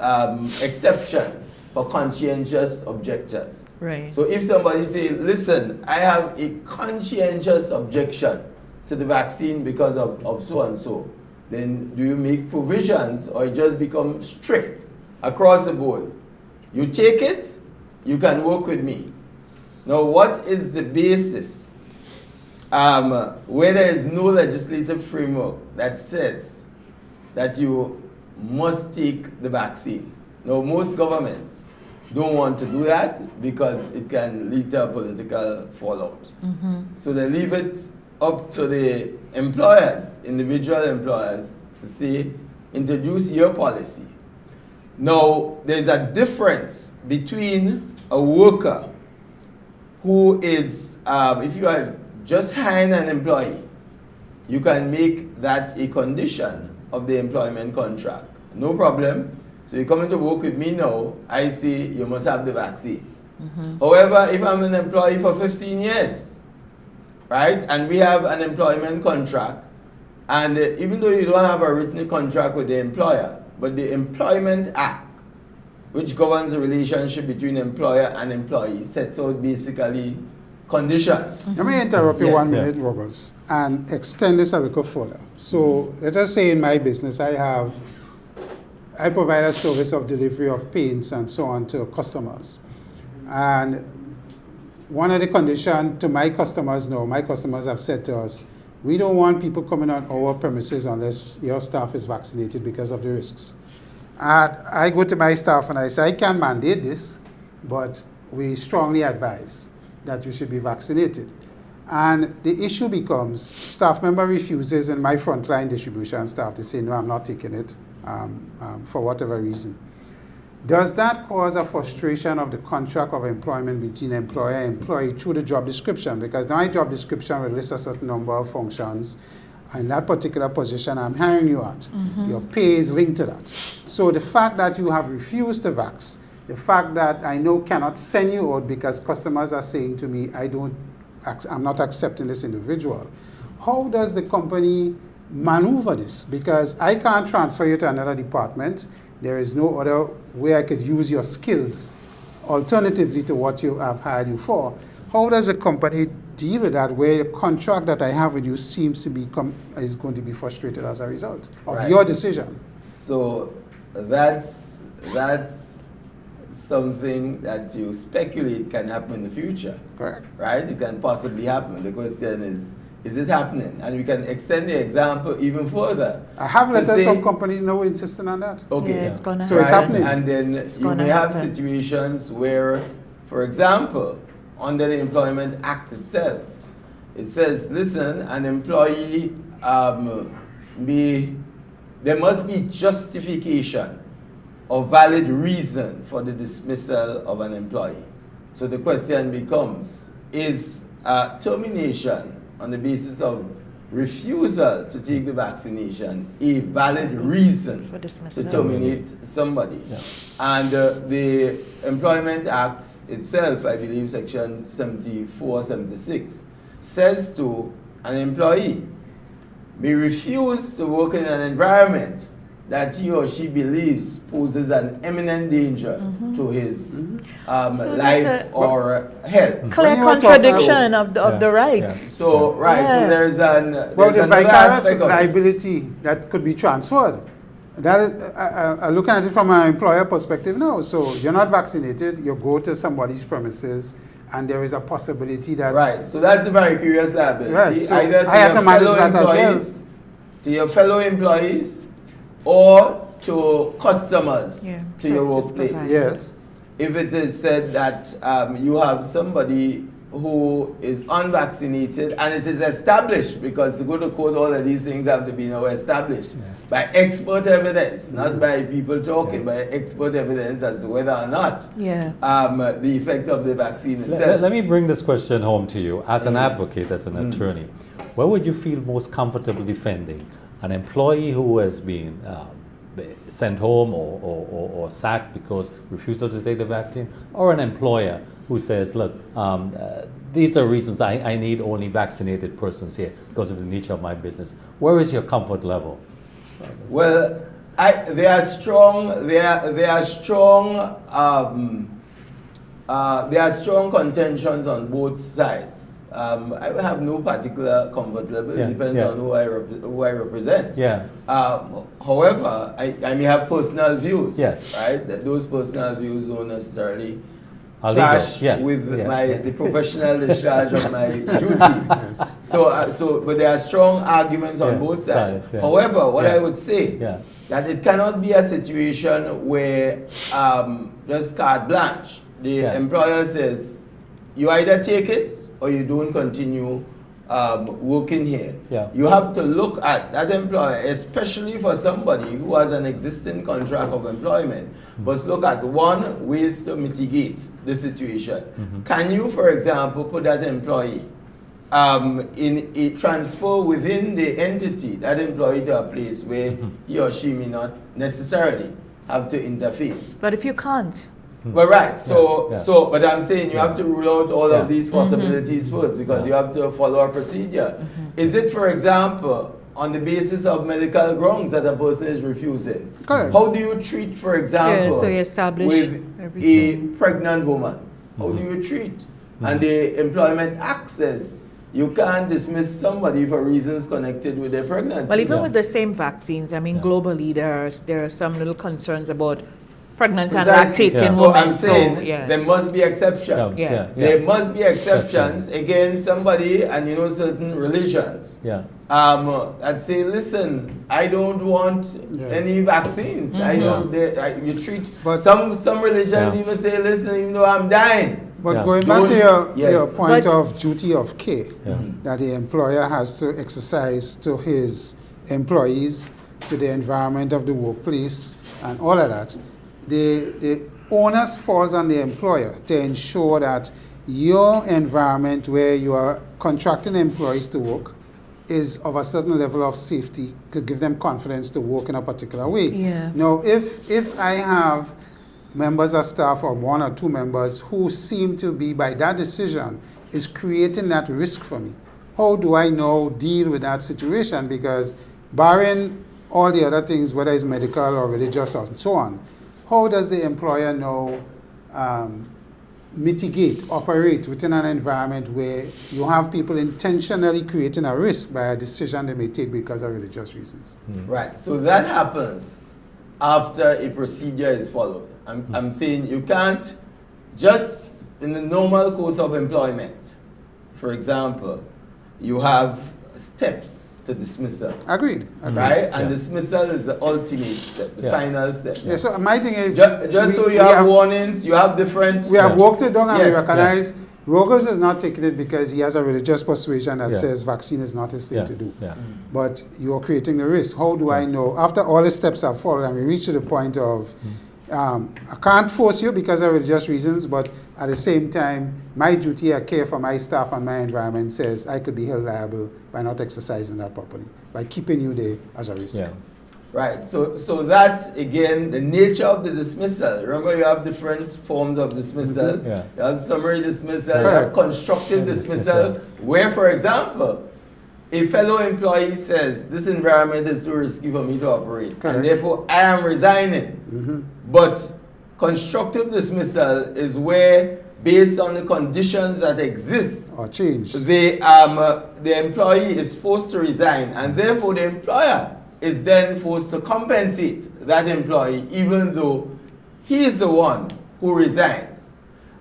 exception for conscientious objectors. Right. So if somebody say, listen, I have a conscientious objection to the vaccine because of so and so, then do you make provisions or it just become strict across the board? You take it, you can work with me. Now what is the basis where there is no legislative framework that says that you must take the vaccine? Now, most governments don't want to do that because it can lead to a political fallout. So they leave it up to the employers, individual employers, to say, introduce your policy. Now, there's a difference between a worker who is, if you are just hiring an employee, you can make that a condition of the employment contract. No problem. So you're coming to work with me now, I say you must have the vaccine. However, if I'm an employee for 15 years, right, and we have an employment contract, and even though you don't have a written contract with the employer, but the Employment Act, which governs the relationship between employer and employee, sets out basically conditions. Let me interrupt you 1 minute, Ruggles, and extend this a little further. So let us say in my business, I provide a service of delivery of paints and so on to customers. And one of the conditions to my customers now, my customers have said to us, we don't want people coming on our premises unless your staff is vaccinated because of the risks. And I go to my staff and I say, I can't mandate this, but we strongly advise that you should be vaccinated. And the issue becomes, staff member refuses, and my frontline distribution staff, they say, no, I'm not taking it. For whatever reason. Does that cause a frustration of the contract of employment between employer and employee through the job description? Because my job description will list a certain number of functions, and that particular position I'm hiring you at, your pay is linked to that. So the fact that you have refused to vax, the fact that I know cannot send you out because customers are saying to me, I'm not accepting this individual. How does the company maneuver this? Because I can't transfer you to another department. There is no other way I could use your skills alternatively to what you have hired you for. How does a company deal with that, where the contract that I have with you seems to be is going to be frustrated as a result of your decision? So that's something that you speculate can happen in the future. Correct. Right? It can possibly happen. The question is it happening? And we can extend the example even further. I have letters from companies now insisting on that. Okay. Yeah, it's gonna so it's happening. And then you may have situations where, for example, under the Employment Act itself, it says, listen, an employee there must be justification or valid reason for the dismissal of an employee. So the question becomes, is termination on the basis of refusal to take the vaccination a valid reason to terminate somebody? Yeah. And the Employment Act itself, I believe section 74, 76, says to an employee, may refuse to work in an environment that he or she believes poses an imminent danger to his life or health. Clear contradiction of the rights. So, so there's the another vicarious aspect of liability that could be transferred. That is, looking at it from an employer perspective now. So you're not vaccinated, you go to somebody's premises, and there is a possibility that... Right, so that's a very curious liability. Right. So either to your fellow employees, or to customers to your workplace. Yes. If it is said that you have somebody who is unvaccinated, and it is established, because to go to court, all of these things have to be now established by expert evidence, not by people talking, by expert evidence as to whether or not the effect of the vaccine itself. Let me bring this question home to you. As an advocate, as an attorney, where would you feel most comfortable defending? An employee who has been sent home or sacked because refusal to take the vaccine, or an employer who says, look, these are reasons I need only vaccinated persons here because of the nature of my business. Where is your comfort level? Well, there are strong contentions on both sides. I have no particular comfort level. It depends on who I represent. However, I may have personal views. Right? Those personal views don't necessarily clash with the professional discharge of my duties. But there are strong arguments on both sides. However, what I would say that it cannot be a situation where just carte blanche. The employer says, you either take it or you don't continue working here. You have to look at that employer, especially for somebody who has an existing contract of employment, but look at ways to mitigate the situation. Can you, for example, put that employee in a transfer within the entity, that employee to a place where he or she may not necessarily have to interface? But if you can't? Well, right. But I'm saying you have to rule out all of these possibilities first, because you have to follow a procedure. Is it, for example, on the basis of medical grounds that a person is refusing? How do you treat, for example, with a pregnant woman? How do you treat? And the Employment Act says you can't dismiss somebody for reasons connected with their pregnancy. Well, even with the same vaccines, I mean, globally there are some little concerns about pregnant and lactating women. So I'm saying there must be exceptions. There must be exceptions against somebody, and certain religions that say, listen, I don't want any vaccines. I know you treat, but some religions even say, listen, even though I'm dying. But going back to your point of duty of care that the employer has to exercise to his employees, to the environment of the workplace, and all of that, the onus falls on the employer to ensure that your environment where you are contracting employees to work is of a certain level of safety to give them confidence to work in a particular way. Now, if I have members of staff or one or two members who seem to be, by that decision, is creating that risk for me, how do I now deal with that situation? Because barring all the other things, whether it's medical or religious and so on, how does the employer now mitigate, operate within an environment where you have people intentionally creating a risk by a decision they may take because of religious reasons? Right, so that happens after a procedure is followed. I'm saying you can't just in the normal course of employment, for example, you have steps to dismissal. Agreed. Right? And dismissal is the ultimate step, the final step. Yeah, so my thing is... Just so you have warnings, you have different... We have walked it down and we recognize Ruggles is not taking it because he has a religious persuasion that says vaccine is not his thing to do. But you're creating the risk. How do I know? After all the steps are followed and we reach to the point of... I can't force you because of religious reasons, but at the same time, my duty of care for my staff and my environment says I could be held liable by not exercising that properly, by keeping you there as a risk. Right, so that, again, the nature of the dismissal. Remember, you have different forms of dismissal. You have summary dismissal, you have constructive dismissal, where, for example, a fellow employee says, this environment is too risky for me to operate, and therefore I am resigning. But constructive dismissal is where, based on the conditions that exist, or change, the employee is forced to resign, and therefore the employer is then forced to compensate that employee, even though he is the one who resigns.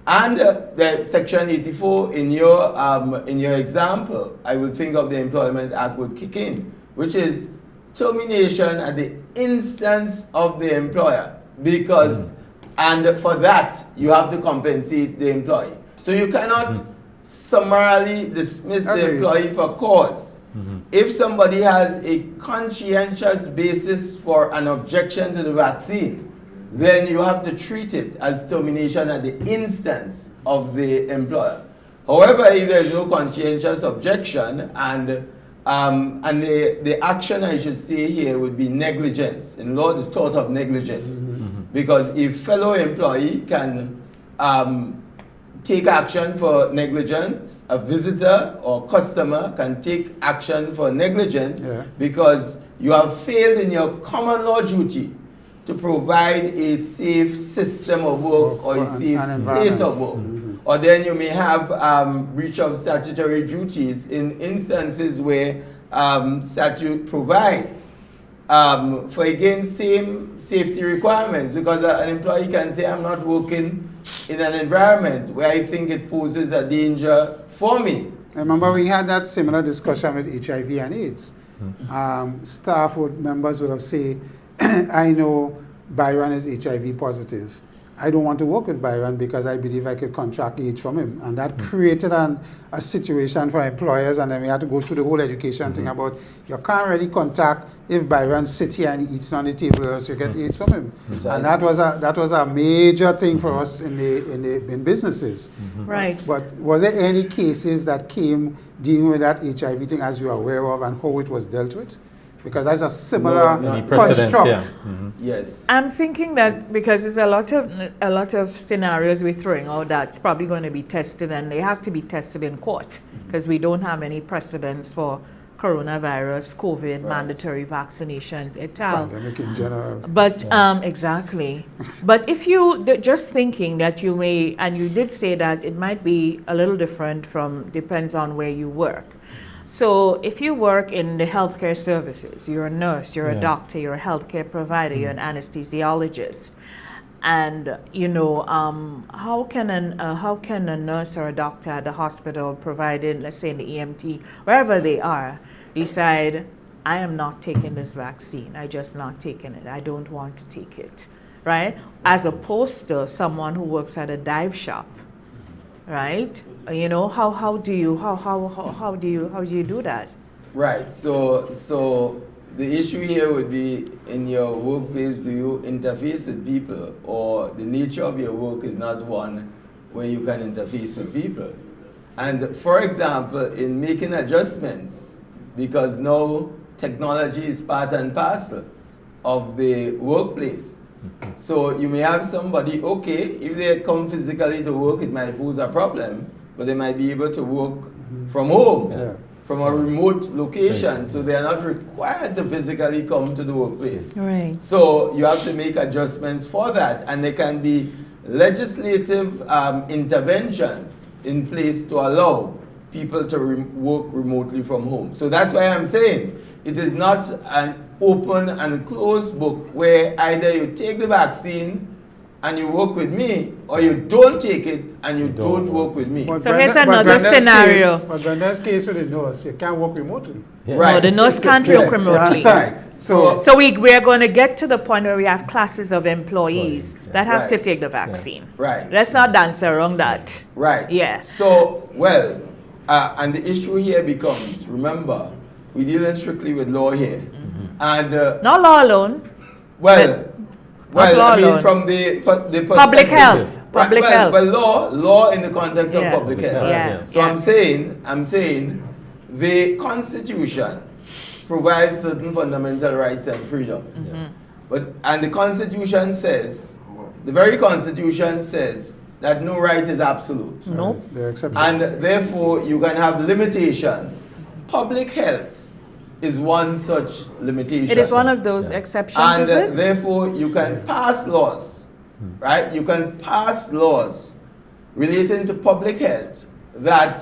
And the Section 84 in your example, I would think of the Employment Act would kick in, which is termination at the instance of the employer, because and for that you have to compensate the employee. So you cannot summarily dismiss the employee for cause. If somebody has a conscientious basis for an objection to the vaccine, then you have to treat it as termination at the instance of the employer. However, if there is no conscientious objection and the action, I should say here, would be negligence. In law, the thought of negligence. Because a fellow employee can take action for negligence, a visitor or customer can take action for negligence because you have failed in your common law duty to provide a safe system of work or a safe place of work. Or then you may have breach of statutory duties in instances where statute provides for, again, same safety requirements, because an employee can say, I'm not working in an environment where I think it poses a danger for me. I remember we had that similar discussion with HIV and AIDS. Staff members would have said, I know Byron is HIV positive. I don't want to work with Byron because I believe I could contract AIDS from him. And that created a situation for employers, and then we had to go through the whole education thing about you can't really contact if Byron sits here and eats on the table, or else you get AIDS from him. And that was a major thing for us in businesses. Right. But was there any cases that came dealing with that HIV thing as you are aware of, and how it was dealt with? Because that's a similar construct. Yes. I'm thinking that because there's a lot of scenarios we're throwing out that's probably going to be tested, and they have to be tested in court because we don't have any precedents for coronavirus, COVID, mandatory vaccinations, etc. Pandemic in general. But exactly. But if you just thinking that you may, and you did say that it might be a little different depends on where you work. So if you work in the healthcare services, you're a nurse, you're a doctor, you're a healthcare provider, you're an anesthesiologist, and you know how can a nurse or a doctor at the hospital, provided, let's say in the EMT, wherever they are, decide, I am not taking this vaccine, I just not taking it, I don't want to take it, right? As opposed to someone who works at a dive shop, right? You know, how do you do that? Right. So the issue here would be, in your workplace, do you interface with people, or the nature of your work is not one where you can interface with people? And for example, in making adjustments, because now technology is part and parcel of the workplace. So you may have somebody, okay, if they come physically to work, it might pose a problem, but they might be able to work from home, from a remote location, so they are not required to physically come to the workplace. Right. So you have to make adjustments for that, and there can be legislative interventions in place to allow people to work remotely from home. So that's why I'm saying it is not an open and closed book where either you take the vaccine and you work with me, or you don't take it and you don't work with me. But So here's another Brenda's scenario. But Brenda's case with the nurse, you can't work remotely. Right. No, the nurse can't work remotely. Right. So So we are going to get to the point where we have classes of employees that have to Right. take the vaccine. right. Let's not dance around that. Right. Yeah. So, well, and the issue here becomes, remember, we're dealing strictly with law here. And, Not law alone. well, law I mean, alone. from the perspective. Public health. Public well, health. Well, law in the context Yeah. of public health. Yeah. So Yeah. I'm saying the Constitution provides certain fundamental rights and freedoms. And the Constitution says, the very Constitution says that no right is absolute. No. There are exceptions. And therefore, you can have limitations. Public health is one such limitation. It is one of those exceptions, And is it? therefore, you can pass laws, right? You can pass laws relating to public health that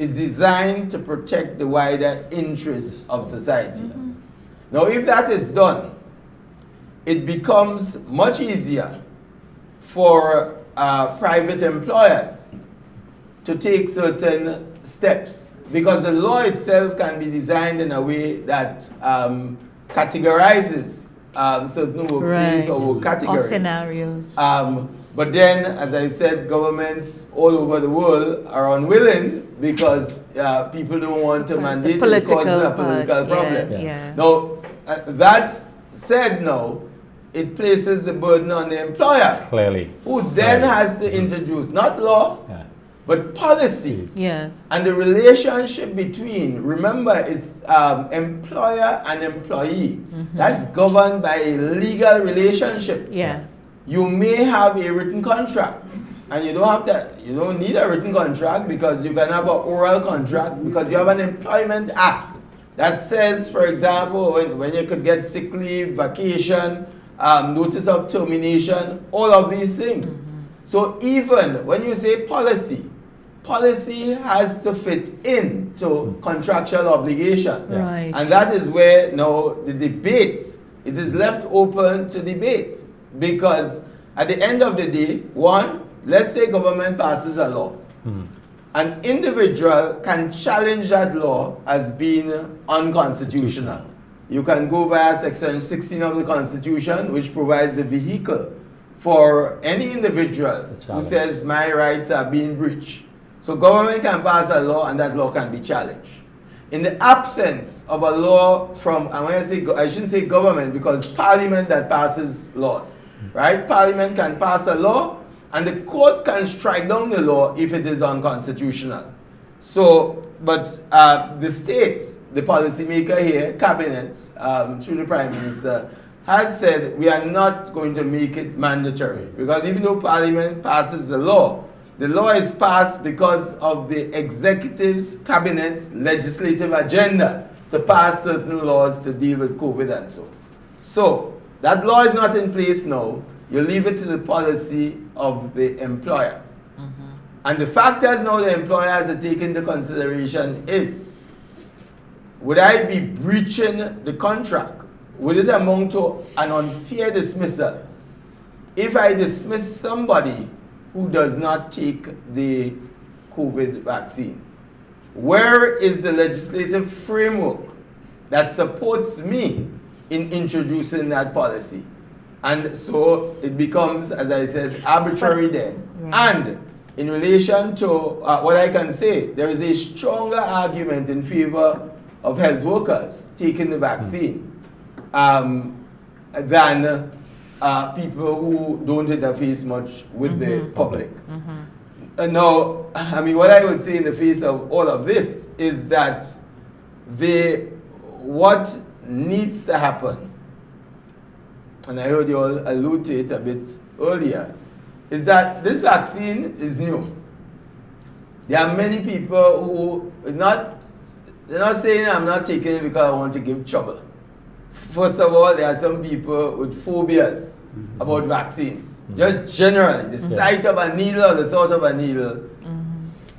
is designed to protect the wider interests of society. Now, if that is done, it becomes much easier for private employers to take certain steps, because the law itself can be designed in a way that categorizes certain workplace or work Or categories. scenarios. But then, as I said, governments all over the world are unwilling because people don't want to mandate it because it's a political problem. Yeah. Now, that said now, it places the burden on the employer, Clearly. who then has to introduce not law, Yeah. but policies. Yeah. And the relationship between, remember, it's employer and employee. That's governed by a legal relationship. Yeah. You may have a written contract, and you don't need a written contract, because you can have an oral contract, because you have an employment act that says, for example, when you could get sick leave, vacation, notice of termination, all of these things. So even when you say policy has to fit into contractual obligations. Right. And that is where now the debate, it is left open to debate. Because at the end of the day, one, let's say government passes a law. An individual can challenge that law as being unconstitutional. You can go via section 16 of the Constitution, which provides a vehicle for any individual who says my rights are being breached. So government can pass a law, and that law can be challenged. In the absence of a law from, and when I say, I shouldn't say government, because parliament that passes laws, right? Parliament can pass a law, and the court can strike down the law if it is unconstitutional. So, but the state, the policymaker here, cabinet, through the Prime Minister, has said we are not going to make it mandatory, because even though Parliament passes the law is passed because of the executive's cabinet's legislative agenda to pass certain laws to deal with COVID and so. So, that law is not in place now. You leave it to the policy of the employer. And the factors now the employer has to take into consideration is, would I be breaching the contract? Would it amount to an unfair dismissal if I dismiss somebody who does not take the COVID vaccine? Where is the legislative framework that supports me in introducing that policy? And so it becomes, as I said, arbitrary then. And in relation to what I can say, there is a stronger argument in favor of health workers taking the vaccine than people who don't interface much with the public. Now, I mean, what I would say in the face of all of this is that what needs to happen, and I heard you all allude to it a bit earlier, is that this vaccine is new. There are many people who, it's not they're not saying I'm not taking it because I want to give trouble. First of all, there are some people with phobias about vaccines. Just generally, the sight of a needle or the thought of a needle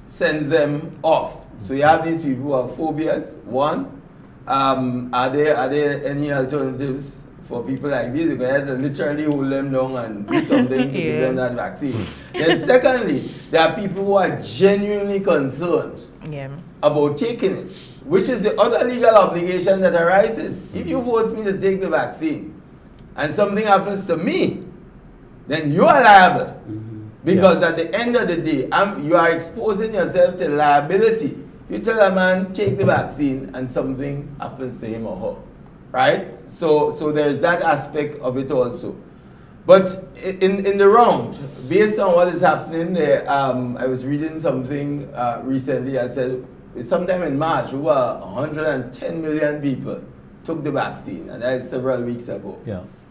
sends them off. So you have these people who have phobias. One, are there any alternatives for people like this? You can literally hold them down and do something to give them that vaccine. Then secondly, there are people who are genuinely concerned about taking it, which is the other legal obligation that arises. If you force me to take the vaccine and something happens to me, then you are liable. Because at the end of the day, you are exposing yourself to liability. You tell a man, take the vaccine, and something happens to him or her. Right? So there's that aspect of it also. But in the round, based on what is happening there, I was reading something recently. I said, sometime in March, over 110 million people took the vaccine, and that is several weeks ago.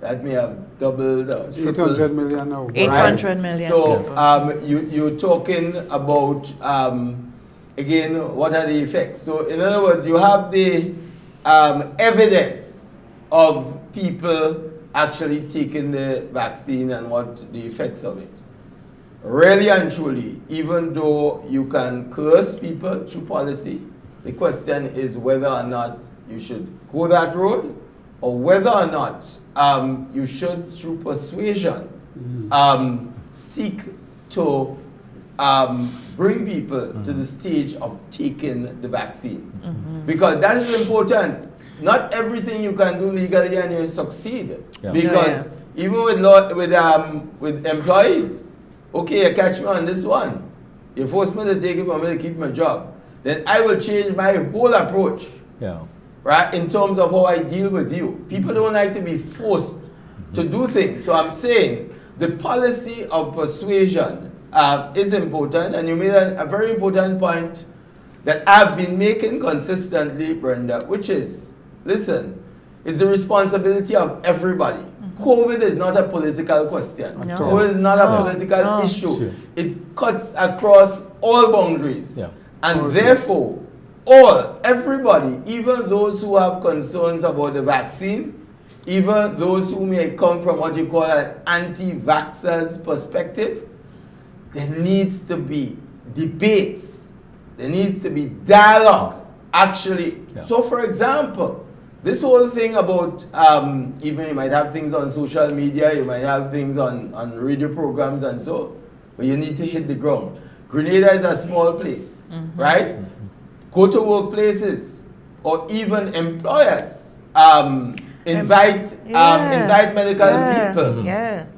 That may have doubled or 800 million now. 800 million. So you're talking about, again, what are the effects? So in other words, you have the evidence of people actually taking the vaccine and what the effects of it. Really and truly, even though you can coerce people through policy, the question is whether or not you should go that road, or whether or not you should, through persuasion, seek to bring people to the stage of taking the vaccine. Because that is important. Not everything you can do legally and you succeed. Because even with employees, okay, you catch me on this one. You force me to take it for me to keep my job. Then I will change my whole approach. Right, in terms of how I deal with you. People don't like to be forced to do things. So I'm saying the policy of persuasion is important, and you made a very important point that I've been making consistently, Brenda, which is, listen, it's the responsibility of everybody. COVID is not a political question. COVID is not a political issue. It cuts across all boundaries. And therefore, everybody, even those who have concerns about the vaccine, even those who may come from what you call an anti-vaxxers perspective, there needs to be debates. There needs to be dialogue, actually. So, for example, this whole thing about, even you might have things on social media, you might have things on radio programs and so, but you need to hit the ground. Grenada is a small place, right? Go to workplaces or even employers. Invite medical people.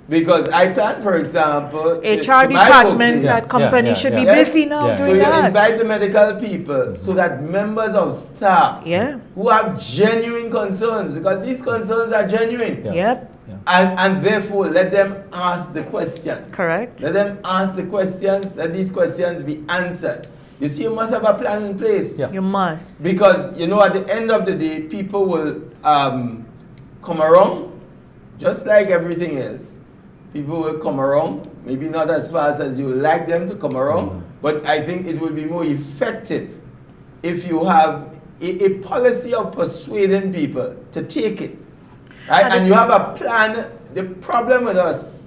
Because I plan, for example, HR departments at companies should be busy now So doing you that. invite the medical people so that members of staff who have genuine concerns, because these concerns are genuine. And therefore let them ask the questions. Correct. Let them ask the questions, let these questions be answered. You see, you must have a plan in place. You must. Because, you know, at the end of the day, people will come around, just like everything else. People will come around, maybe not as fast as you would like them to come around, but I think it will be more effective if you have a policy of persuading people to take it. Right? And you have a plan. The problem with us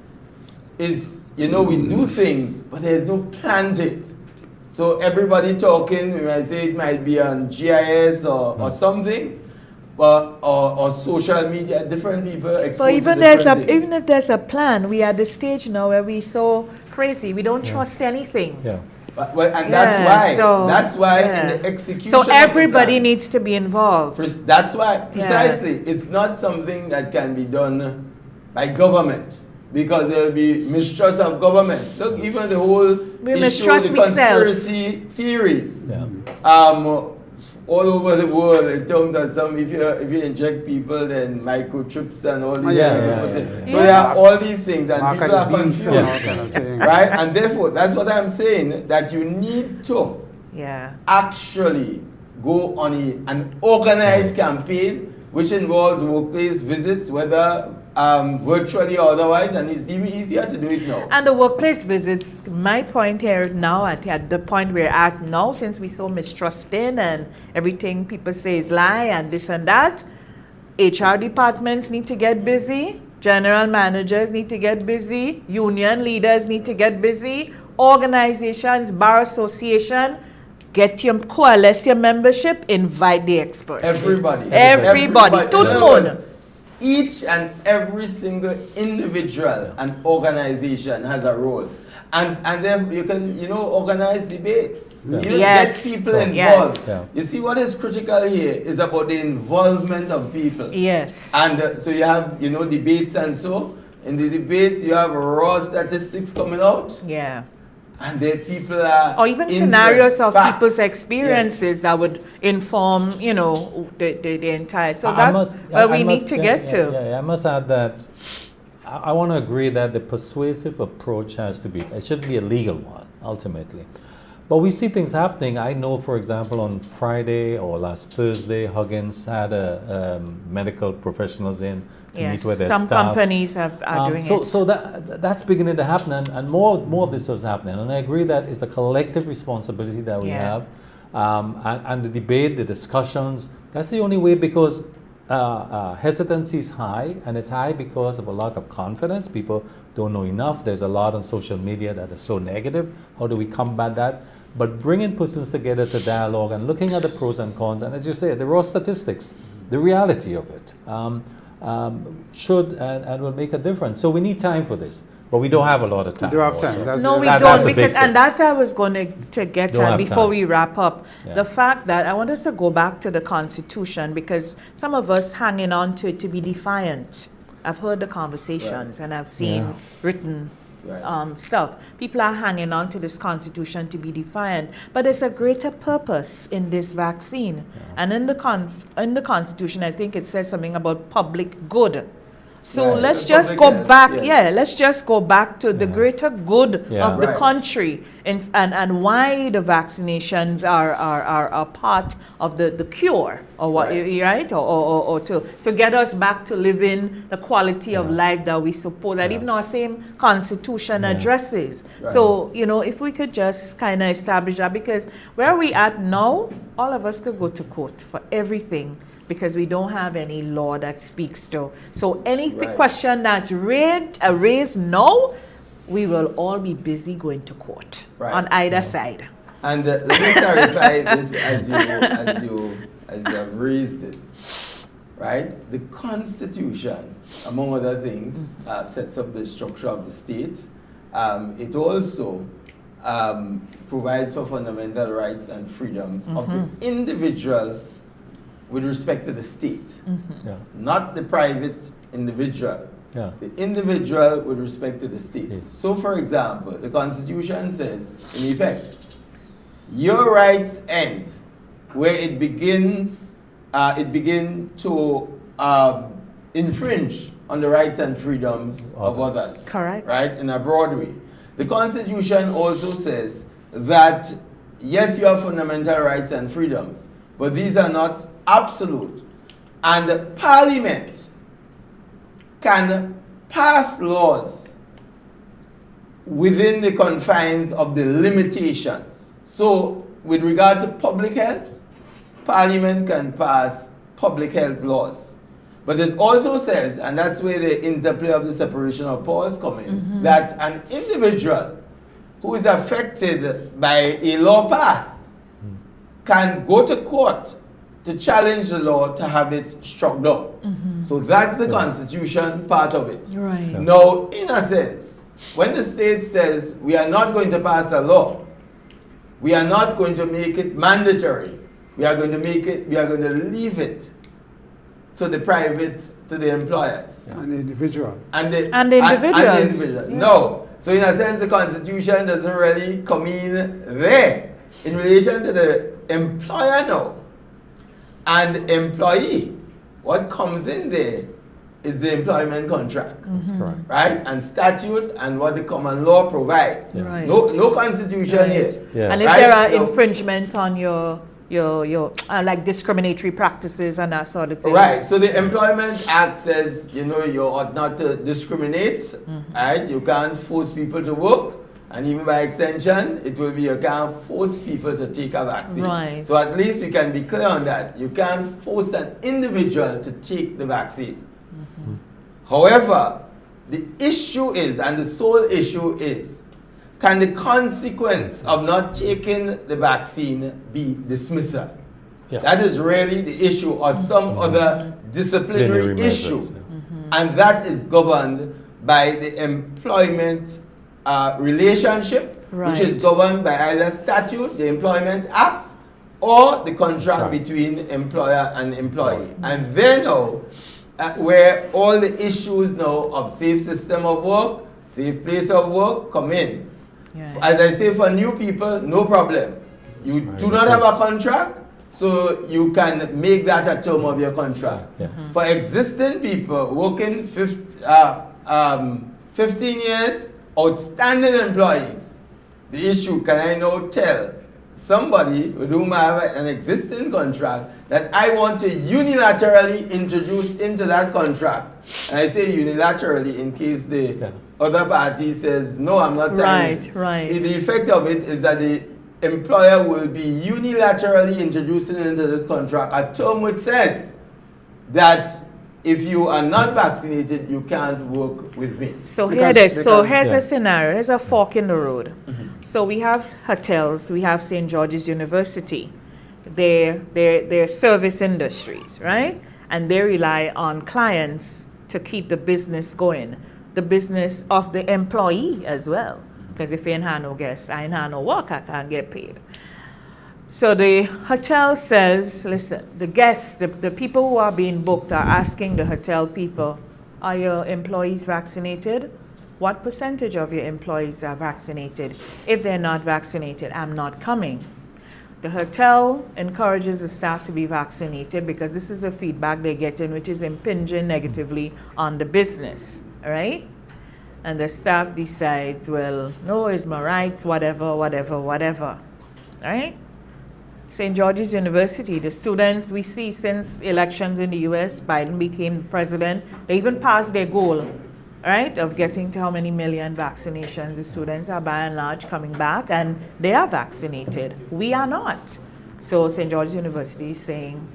is, you know, we do things, but there's no plan to it. So everybody talking, we might say it might be on GIS or something, but or social media, different people exposed So even if there's a plan, we are at the stage now where we're so crazy, we don't trust anything. That's why in the execution. So everybody needs to be involved. That's why precisely it's not something that can be done by government. Because there will be mistrust of governments. Look, even the whole issue of the conspiracy theories all over the world in terms of some, if you inject people, then microchips and all these things. So there are all these things and people are confused. Right? And therefore, that's what I'm saying, that you need to actually go on an organized campaign which involves workplace visits, whether virtually or otherwise, and it's even easier to do it now. And the workplace visits, my point here now, at the point we're at now, since we're so mistrusting and everything people say is lie and this and that, HR departments need to get busy, general managers need to get busy, union leaders need to get busy, organizations, bar association, coalesce your membership, invite the experts. Everybody. Tout le monde. Each and every single individual and organization has a role. And then you can, organize debates. Get people involved. Yes. Yeah. You see, what is critical here is about the involvement of people. Yes. And so you have, debates and so. In the debates, you have raw statistics coming out. Yeah. And then people are... Or even scenarios of people's experiences that would inform, the entire... So that's where we need to get to. I must add that I want to agree that the persuasive approach has to be... It shouldn't be a legal one, ultimately. But we see things happening. I know, for example, on Friday or last Thursday, Huggins had medical professionals in to meet with their some staff. Companies are doing it. So that's beginning to happen, and more of this is happening. And I agree that it's a collective responsibility that we have. And the debate, the discussions, that's the only way, because hesitancy is high, and it's high because of a lack of confidence. People don't know enough. There's a lot on social media that is so negative. How do we combat that? But bringing persons together to dialogue and looking at the pros and cons, and as you say, the raw statistics, the reality of it, should and will make a difference. So we need time for this, but we don't have a lot of time. We do have time. No, we don't, and that's what I was going to get at before we wrap up. Yeah. The fact that I want us to go back to the Constitution, because some of us hanging on to it to be defiant. I've heard the conversations and I've seen written stuff. People are hanging on to this Constitution to be defiant, but there's a greater purpose in this vaccine. And in the Constitution, I think it says something about public good. So let's just go back. Let's just go back to the greater good of the country, and why the vaccinations are a part of the cure, or what, right? Or to get us back to living the quality of life that we support, that even our same Constitution addresses. So if we could just kind of establish that, because where we at now, all of us could go to court for everything, because we don't have any law that speaks to. So any question that's raised now, we will all be busy going to court on either side. And let me clarify this as you have raised it. Right? The Constitution, among other things, sets up the structure of the state. It also provides for fundamental rights and freedoms of the individual with respect to the state, not the private individual. The individual with respect to the state. So, for example, the Constitution says, in effect, your rights end where it begins to infringe on the rights and freedoms of others. Correct. Right? In a broad way. The Constitution also says that, yes, you have fundamental rights and freedoms, but these are not absolute. And Parliament can pass laws within the confines of the limitations. So, with regard to public health, Parliament can pass public health laws. But it also says, and that's where the interplay of the separation of powers come in, that an individual who is affected by a law passed can go to court to challenge the law to have it struck down. So that's the Constitution part of it. Now, in a sense, when the state says we are not going to pass a law, we are not going to make it mandatory, we are going to leave it to the private, to the employers. And the individual. And the individuals. No. So in a sense, the Constitution doesn't really come in there. In relation to the employer now and employee, what comes in there is the employment contract. That's correct. Right? And statute and what the common law provides. No Constitution yet. And if there are infringement on your like discriminatory practices and that sort of thing. Right. So the Employment Act says, you ought not to discriminate, right? You can't force people to work. And even by extension, it will be you can't force people to take a vaccine. Right. So at least we can be clear on that. You can't force an individual to take the vaccine. However, the issue is, and the sole issue is, can the consequence of not taking the vaccine be dismissal? Yeah. That is really the issue, or some other disciplinary issue. Measures, And that is governed by the employment relationship, which is governed by either statute, the Employment Act, or the contract between employer and employee. And then now, where all the issues now of safe system of work, safe place of work come in. Yeah. As I say, for new people, no problem. You do not have a contract, so you can make that a term of your contract. Yeah. For existing people working 15 years, outstanding employees, the issue, can I now tell somebody with whom I have an existing contract that I want to unilaterally introduce into that contract? And I say unilaterally in case the other party says, no, I'm not signing. Right. The effect of it is that the employer will be unilaterally introducing into the contract a term which says that if you are not vaccinated, you can't work with me. So here's a scenario. Here's a fork in the road. So we have hotels. We have St. George's University. They're service industries, right? And they rely on clients to keep the business going. The business of the employee as well. Because if you ain't have no guests, I ain't have no work, I can't get paid. So the hotel says, listen, the guests, the people who are being booked are asking the hotel people, are your employees vaccinated? What percentage of your employees are vaccinated? If they're not vaccinated, I'm not coming. The hotel encourages the staff to be vaccinated because this is the feedback they're getting, which is impinging negatively on the business, all right? And the staff decides, well, no, it's my rights, whatever, all right? St. George's University, the students we see since elections in the US, Biden became president, they even passed their goal, right, of getting to how many million vaccinations. The students are by and large coming back and they are vaccinated. We are not. So St. George's University is saying,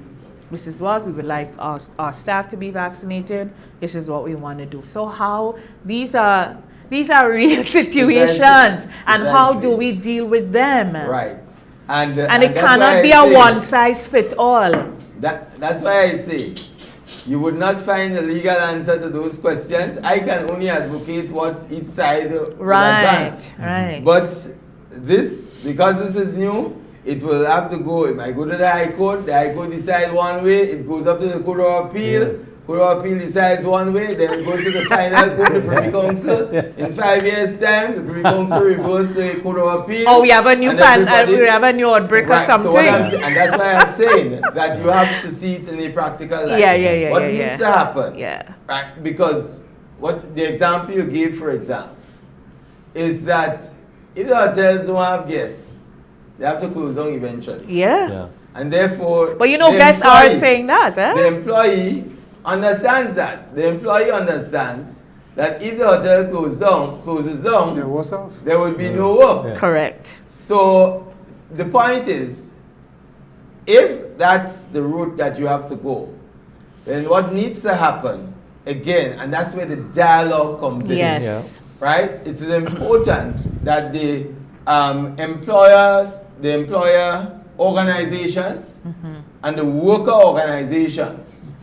this is what we would like our staff to be vaccinated. This is what we want to do. So how, these are real situations, and how do we deal with them? Right. And it cannot be a one-size-fits-all. That's why I say, you would not find a legal answer to those questions. I can only advocate what each side will advance. Right. But this, because this is new, it will have to go. It might go to the High Court. The High Court decides one way. It goes up to the Court of Appeal. Court of Appeal decides one way. Then it goes to the final court, the Privy Council. In 5 years' time, the Privy Council reverses the Court of Appeal. Oh, we have a new we have a new outbreak or something. So and that's why I'm saying that you have to see it in a practical light. Yeah. What needs to happen? Yeah. Right? Because what the example you gave, for example, is that if the hotels don't have guests, they have to close down eventually. Yeah. And therefore, but guests are saying that. The employee understands that. The employee understands that if the hotel closes down, there will be no work. Yeah. Correct. So the point is, if that's the route that you have to go, then what needs to happen, again, and that's where the dialogue comes in. Yes. Right? It is important that the employer organizations and the worker organizations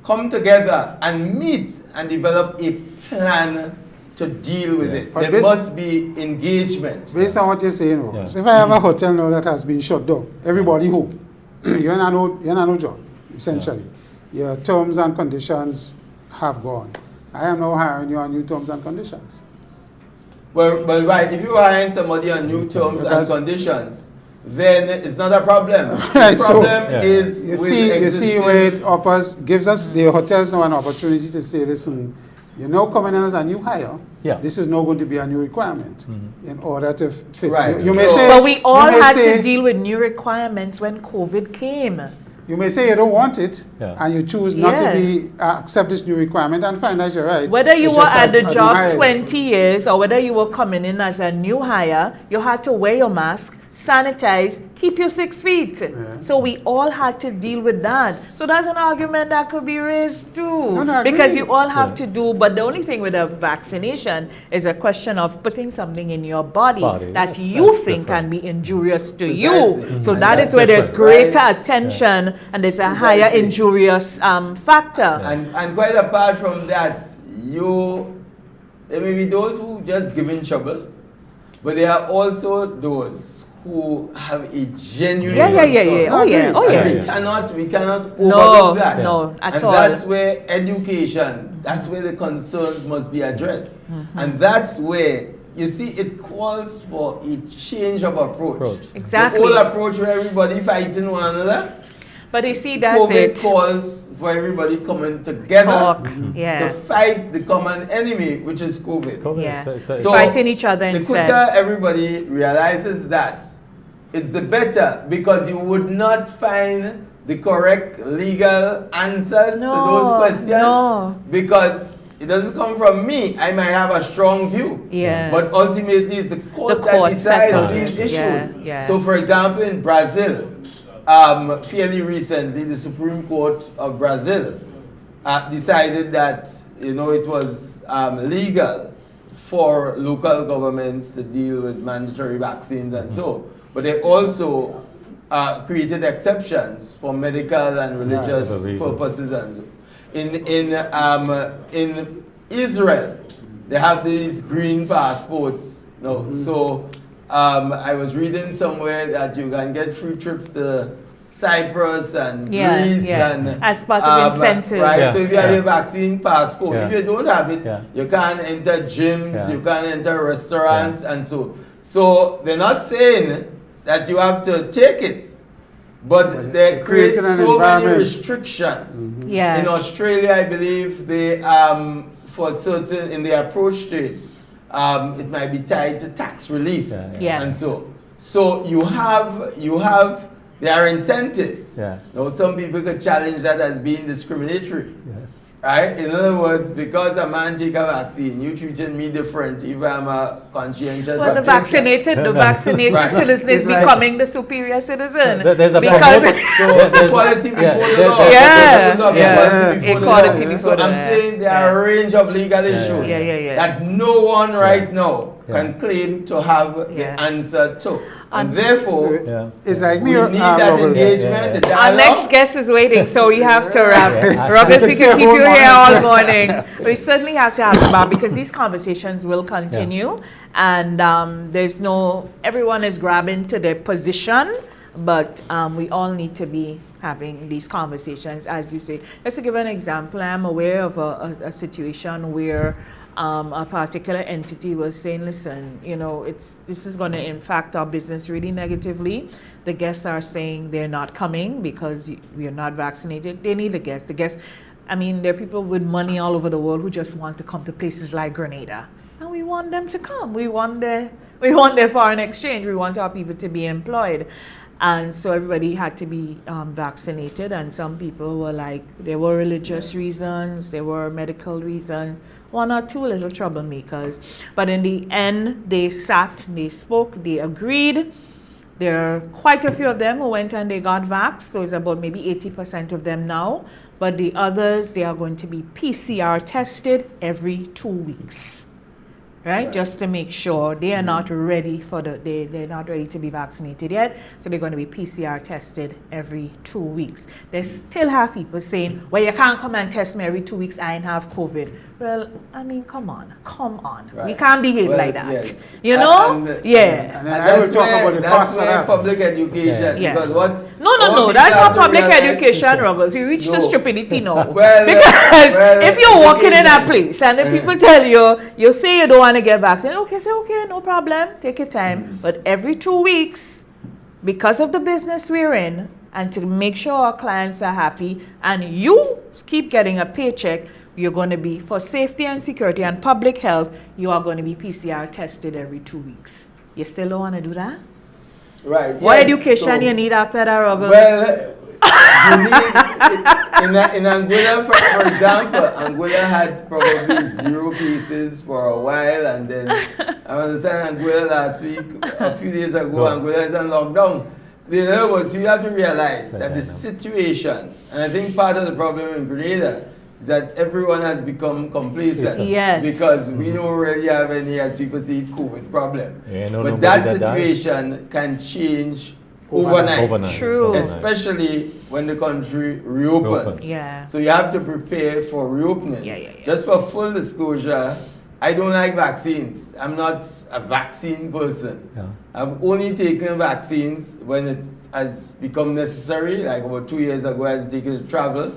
come together and meet and develop a plan to deal with it. There must be engagement. Based on what you're saying, Ruggles, if I have a hotel now that has been shut down, everybody home, you're not no job, essentially. Your terms and conditions have gone. I am now hiring you on new terms and conditions. Well, right, if you're hiring somebody on new terms and conditions, then it's not a problem. The problem is you see where it offers, gives us the hotels now an opportunity to say, listen, you're now coming in as a new hire, Yeah. This is not going to be a new requirement in order to fit. Right. You may So- say, But we all you may had say- to deal with new requirements when COVID came. You may say you don't want it, Yeah. and you choose not to Yeah. be accept this new requirement, and fine, that's your right. Whether you It's were just at the a new job hire. 20 years or whether you were coming in as a new hire, you had to wear your mask, sanitize, keep your 6 feet. So we all had to deal with that. So that's an argument that could be raised too. No, I because agree. you all have to do, but the only thing with a vaccination is a question of putting something in your body, that That's you think different. can be injurious to Precisely. you. So And that that's is where there's different, right? greater attention and there's a higher Precisely. injurious factor. And quite apart from that, there may be those who just give in trouble, but there are also those who have a genuine Yeah. concern. Oh yeah. And we cannot No, overlook that. no, at and all. that's where education, that's where the concerns must be addressed. And that's where, you see, it calls for a change of approach. Exactly. The whole approach where everybody fighting one another. But you see, that's COVID it. calls for everybody coming together Talk, to yeah. fight the common enemy, which is COVID. Yeah. So Fighting each other the instead. quicker everybody realizes that, it's the better, because you would not find the correct legal answers to those questions because it doesn't come from me. I might have a strong view, but ultimately it's the court that decides these issues. So for example, in Brazil, fairly recently, the Supreme Court of Brazil decided that it was legal for local governments to deal with mandatory vaccines and so. But they also created exceptions for medical and religious purposes and so. In Israel, they have these green passports. So I was reading somewhere that you can get free trips to Cyprus and Greece and as part of incentive. Right. So if you have a vaccine passport, if you don't have it, you can't enter gyms, you can't enter restaurants and so. So they're not saying that you have to take it, but they create so many restrictions. In Australia, I believe they for certain in the approach to it, it might be tied to tax reliefs and so. So you have there are incentives. Now some people could challenge that as being discriminatory. Right? In other words, because a man take a vaccine, you treating me different if I'm a conscientious the vaccinated citizen is becoming the superior citizen. There's a equality before the law. Equality before the law. So I'm saying there are a range of legal issues that no one right now can claim to have the answer to. And therefore, it's like we need that engagement. The dialogue. Our next guest is waiting, so we have to wrap. Ruggles, we can keep you here all morning. We certainly have to have him back because these conversations will continue, and everyone is grabbing to their position, but we all need to be having these conversations, as you say. Just to give an example, I'm aware of a situation where a particular entity was saying, listen, this is going to impact our business really negatively. The guests are saying they're not coming because we are not vaccinated. They need the guests. There are people with money all over the world who just want to come to places like Grenada. And we want them to come. We want their foreign exchange. We want our people to be employed. And so everybody had to be vaccinated. And some people were like, there were religious reasons, there were medical reasons. One or two little troublemakers. But in the end, they sat, they spoke, they agreed. There are quite a few of them who went and they got vaxxed. So it's about maybe 80% of them now. But the others, they are going to be PCR tested every 2 weeks. Right? Just to make sure they are not ready they're not ready to be vaccinated yet. So they're going to be PCR tested every 2 weeks. They still have people saying, well, you can't come and test me every 2 weeks, I ain't have COVID. Well, come on. Right. We can't behave like that. Yes. And that's where public education, because what... No, that's not public education, Ruggles. You reach the stupidity now. Because if you're walking in a place and if people tell you say you don't want to get vaccinated, okay, no problem, take your time. But every 2 weeks, because of the business we're in, and to make sure our clients are happy, and you keep getting a paycheck, you're going to be, for safety and security and public health, you are going to be PCR tested every 2 weeks. You still don't want to do that? Right. What yes, education you need after that, Ruggles? Well, you need, in Angola, for example, Angola had probably 0 cases for a while, and then I understand Angola last week, a few days ago, Angola is on lockdown. In other words, we have to realize that the situation, and I think part of the problem in Grenada is that everyone has become complacent. Yes. Because we don't really have any, as people say, COVID problem. Yeah, no, but that situation can change overnight. True. Especially when the country reopens. Yeah. So you have to prepare for reopening. Just for full disclosure, I don't like vaccines. I'm not a vaccine person. Yeah. I've only taken vaccines when it has become necessary, like about 2 years ago I had to take it to travel.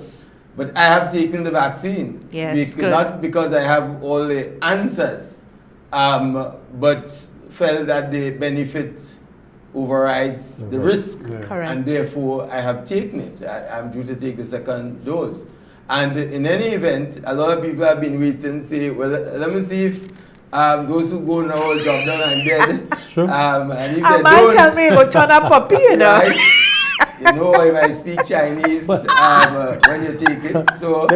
But I have taken the vaccine. Yes, Not because I have all the answers, but felt that the benefit overrides the risk. Correct. And therefore I have taken it. I'm due to take the second dose. And in any event, a lot of people have been waiting, say, well, let me see if those who go now will drop down and dead. True. And if they I don't, tell me go turn a puppy, you know. right? You know, if I speak Chinese when you take it, so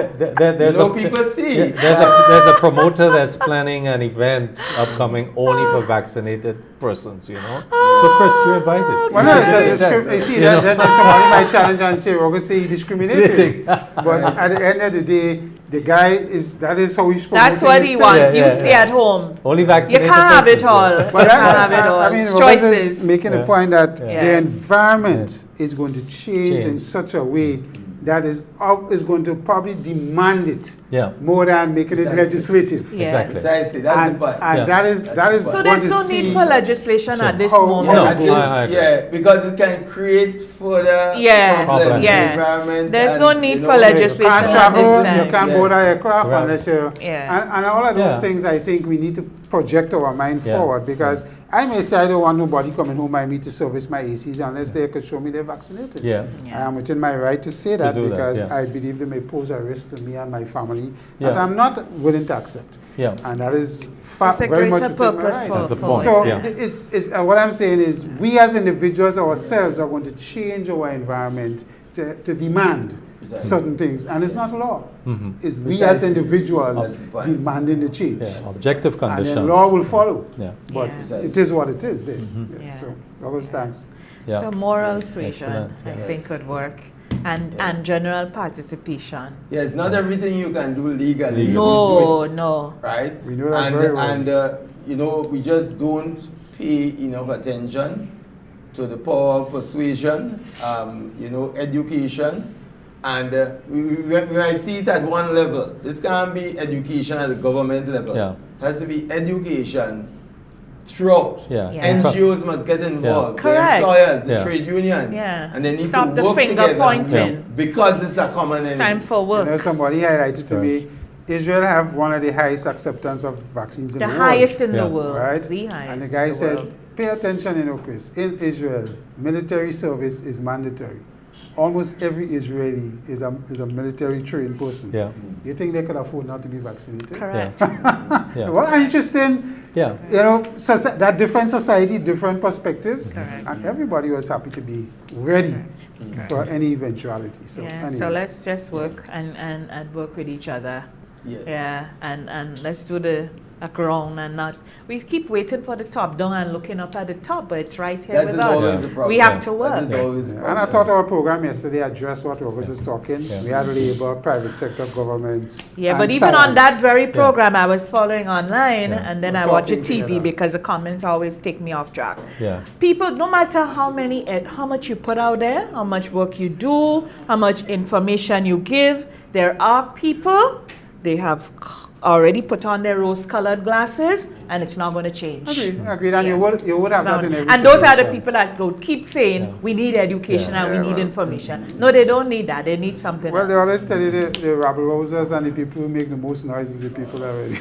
people see. There's a promoter that's planning an event upcoming only for vaccinated persons, you know. So Chris, you're invited. Well, no, you see, that somebody might challenge and say, we're going to say he's discriminating. But at the end of the day, the guy that is how he's supposed to. That's what he wants. You stay at home. Only vaccinated You can't have it persons, all. Well, You can't have it all. I mean, It's Ruggles choices. is making the point that the environment is going to change in such a way that is going to probably demand it more than making it legislative. Exactly. Precisely, that's the point. And that is So there's no need for legislation at this moment. Because it can create further problems in the environment. There's no need for legislation. You can't travel, you can't Yeah. board an aircraft unless you. Yeah. And all of those things, I think we need to project our mind forward, because I may say I don't want nobody coming home by me to service my ACs unless they could show me they're vaccinated. I am within my right to say that, because I believe they may pose a risk to me and my family that I'm not willing to accept. And that is very much within my right. That's the point. So it's what I'm saying is, we as individuals ourselves are going to change our environment to demand certain things, and it's not law. It's we as individuals demanding the change. Objective conditions. And then law will follow. But Yeah. it is what it is. So, Ruggles, thanks. So moral suasion, I think, Yes. could work. And general participation. Yes, not everything you can do legally. No, you do it, no. right? We know that very well. And you know, we just don't pay enough attention to the power of persuasion, you know, education. And we might see it at one level. This can't be education at the government level. It has to be education throughout. NGOs must get involved. The employers, the trade unions, and they need Stop to work the finger together pointing. because it's a common enemy. It's time for work. You know, somebody highlighted to me, Israel have one of the highest acceptance of vaccines in the world. The highest in the world. Right? The highest. And the guy in the said, world. pay attention, you know, Chris. In Israel, military service is mandatory. Almost every Israeli is a military trained person. You think they could afford not to be vaccinated? Correct. What an interesting, you know, that different society, different perspectives, and everybody was happy to be ready for any eventuality. So, anyway. So let's just work and work with each other. And let's do a ground and not. We keep waiting for the top down and looking up at the top, but it's right here with us. We have to work. And I thought our program yesterday addressed what Ruggles is talking. We had labor, private sector, government. But even on that very program, I was following online, and then I watch a TV because the comments always take me off track. People, no matter how much you put out there, how much work you do, how much information you give, there are people, they have already put on their rose-colored glasses, and it's not going to change. Agreed. And you would have that in every And those are the people that go keep saying, we need education and we need information. No, they don't need that. They need something else. Well, they always tell you the rabble-rousers and the people who make the most noise is the people already.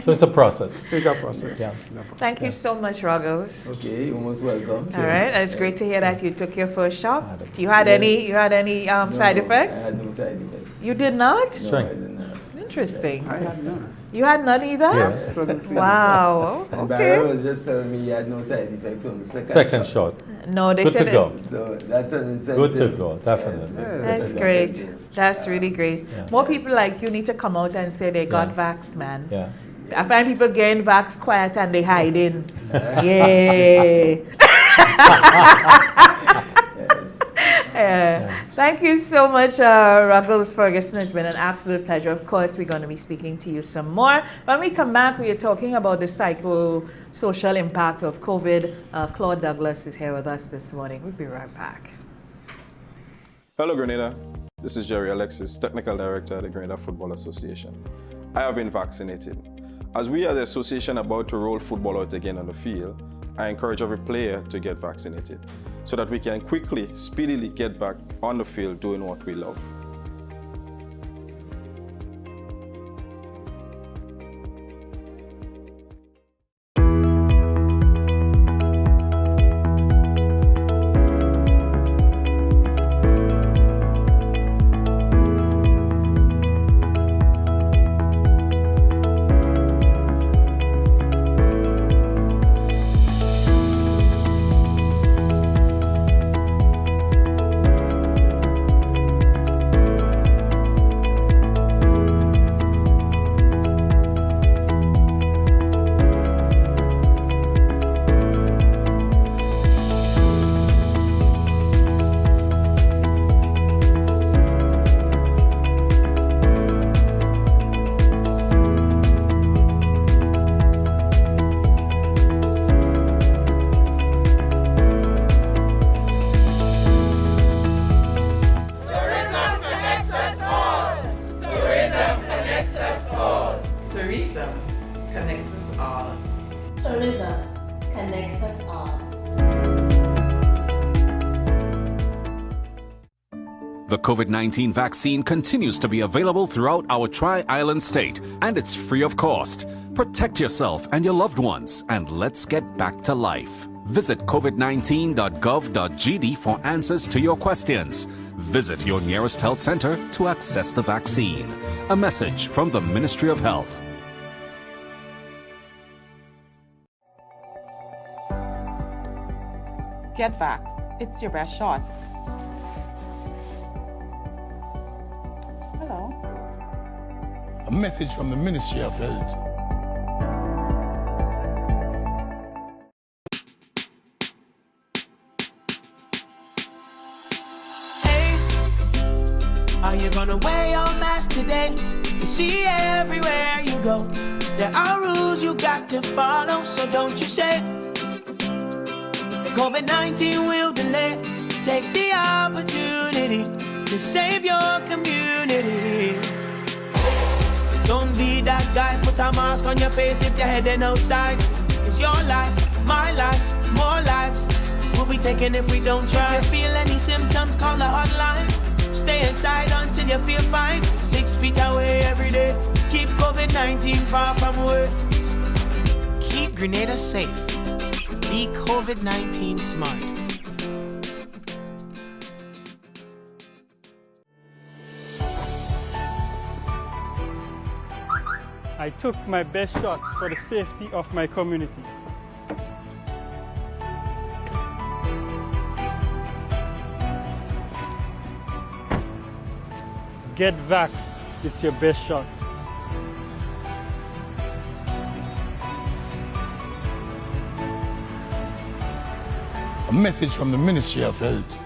So it's a process. It's a process. Thank you so much, Ruggles. Okay, you're most welcome. All right, and it's great to hear that you took your first shot. You had any side effects? I had no side effects. You did not? No, I did not. Interesting. I had none. You had none either? Absolutely. Wow. And Okay. Byron was just telling me he had no side effects on the Second shot. No, they Good said to go. So that's an incentive. Good to go, definitely. Yes, That's an great. incentive. That's really great. More people like you need to come out and say they got vaxxed, man. Yeah. I find people getting vaxxed quiet and they hiding. Yay. Yes. Thank you so much, Ruggles Ferguson. It's been an absolute pleasure. Of course, we're going to be speaking to you some more. When we come back, we are talking about the psychosocial impact of COVID. Claude Douglas is here with us this morning. We'll be right back. Hello, Grenada. This is Jerry Alexis, Technical Director at the Grenada Football Association. I have been vaccinated. As we are the association about to roll football out again on the field, I encourage every player to get vaccinated so that we can quickly, speedily get back on the field doing what we love. The COVID-19 vaccine continues to be available throughout our Tri-Island state, and it's free of cost. Protect yourself and your loved ones, and let's get back to life. Visit covid19.gov.gd for answers to your questions. Visit your nearest health center to access the vaccine. A message from the Ministry of Health. Get vaxxed. It's your best shot. Hello. A message from the Ministry of Health. Hey, are you gonna wear your mask today? You see everywhere you go, there are rules you got to follow, so don't you say COVID-19 will delay. Take the opportunity to save your community. Don't be that guy, put a mask on your face if you're heading outside. It's your life, my life, more lives we'll be taking if we don't try. If you feel any symptoms, call the hotline. Stay inside until you feel fine. 6 feet away every day. Keep COVID-19 far from away. Keep Grenada safe. Be COVID-19 smart. I took my best shot for the safety of my community. Get vaxxed, it's your best shot. A message from the Ministry of Health.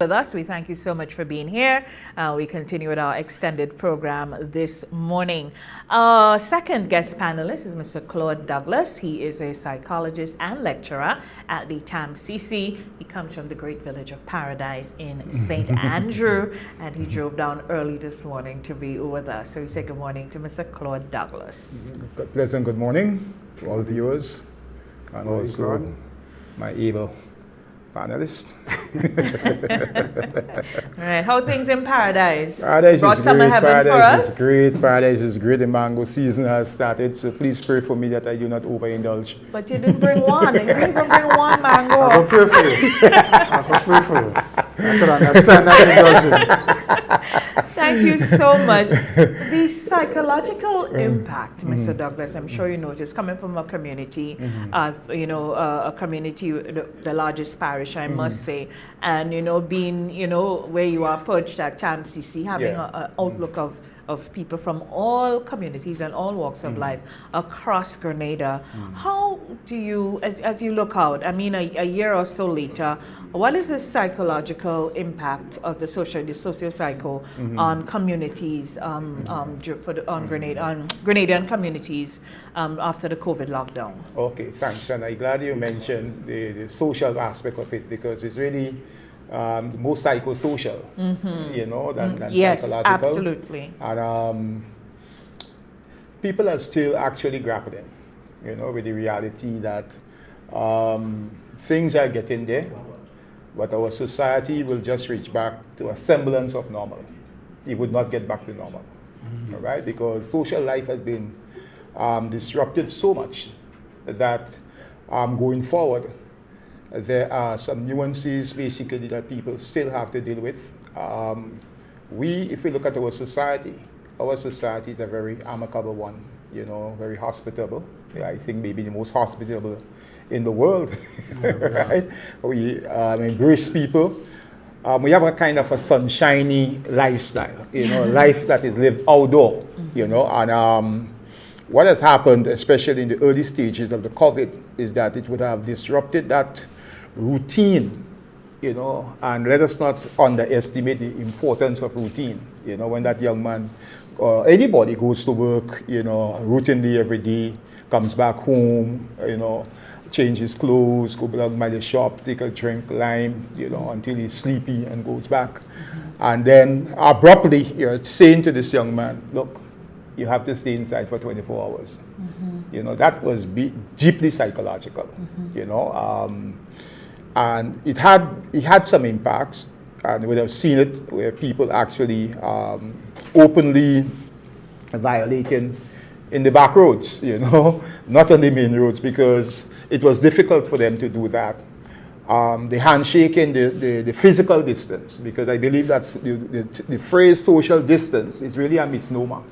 With us, we thank you so much for being here. We continue with our extended program this morning. Our second guest panelist is Mr. Claude Douglas. He is a psychologist and lecturer at the TAMCC. He comes from the great village of Paradise in St. Andrew, and he drove down early this morning to be with us. So we say good morning to Mr. Claude Douglas. Pleasant good morning to all viewers and also my able panelists. All right, how are things in Paradise? Paradise Brought is some great. of heaven Paradise for us? is great. Paradise is great. The mango season has started, so please pray for me that I do not overindulge. But you didn't bring one. You didn't even bring one mango. I will pray for you. I will pray for you. I could understand that indulgence. Thank you so much. The psychological impact, Mr. Douglas, I'm sure you noticed, coming from a community, a community, the largest parish, I must say, and, being, where you are perched at TAMCC, having an outlook of people from all communities and all walks of life across Grenada. How do you, as you look out, I mean, a year or so later, what is the psychological impact of the socio-psycho on communities, on Grenadian communities after the COVID lockdown? Okay, thanks. And I'm glad you mentioned the social aspect of it, because it's really more psychosocial, than yes, psychological. Absolutely. And people are still actually grappling, with the reality that things are getting there, but our society will just reach back to a semblance of normal. It would not get back to normal, all right? Because social life has been disrupted so much that going forward, there are some nuances basically that people still have to deal with. If we look at our society is a very amicable one, very hospitable. Yeah, I think maybe the most hospitable in the world, right? We embrace people. We have a kind of a sunshiny lifestyle, life that is lived outdoor, and what has happened, especially in the early stages of the COVID, is that it would have disrupted that routine, and let us not underestimate the importance of routine. When that young man or anybody goes to work, routinely every day, comes back home, change his clothes, go down by the shop, take a drink, lime, until he's sleepy and goes back. And then abruptly, you're saying to this young man, look, you have to stay inside for 24 hours. That was deeply psychological, and it had some impacts, and we would have seen it where people actually openly violating in the back roads, not on the main roads, because it was difficult for them to do that. The handshaking, the physical distance, because I believe that's the phrase social distance is really a misnomer.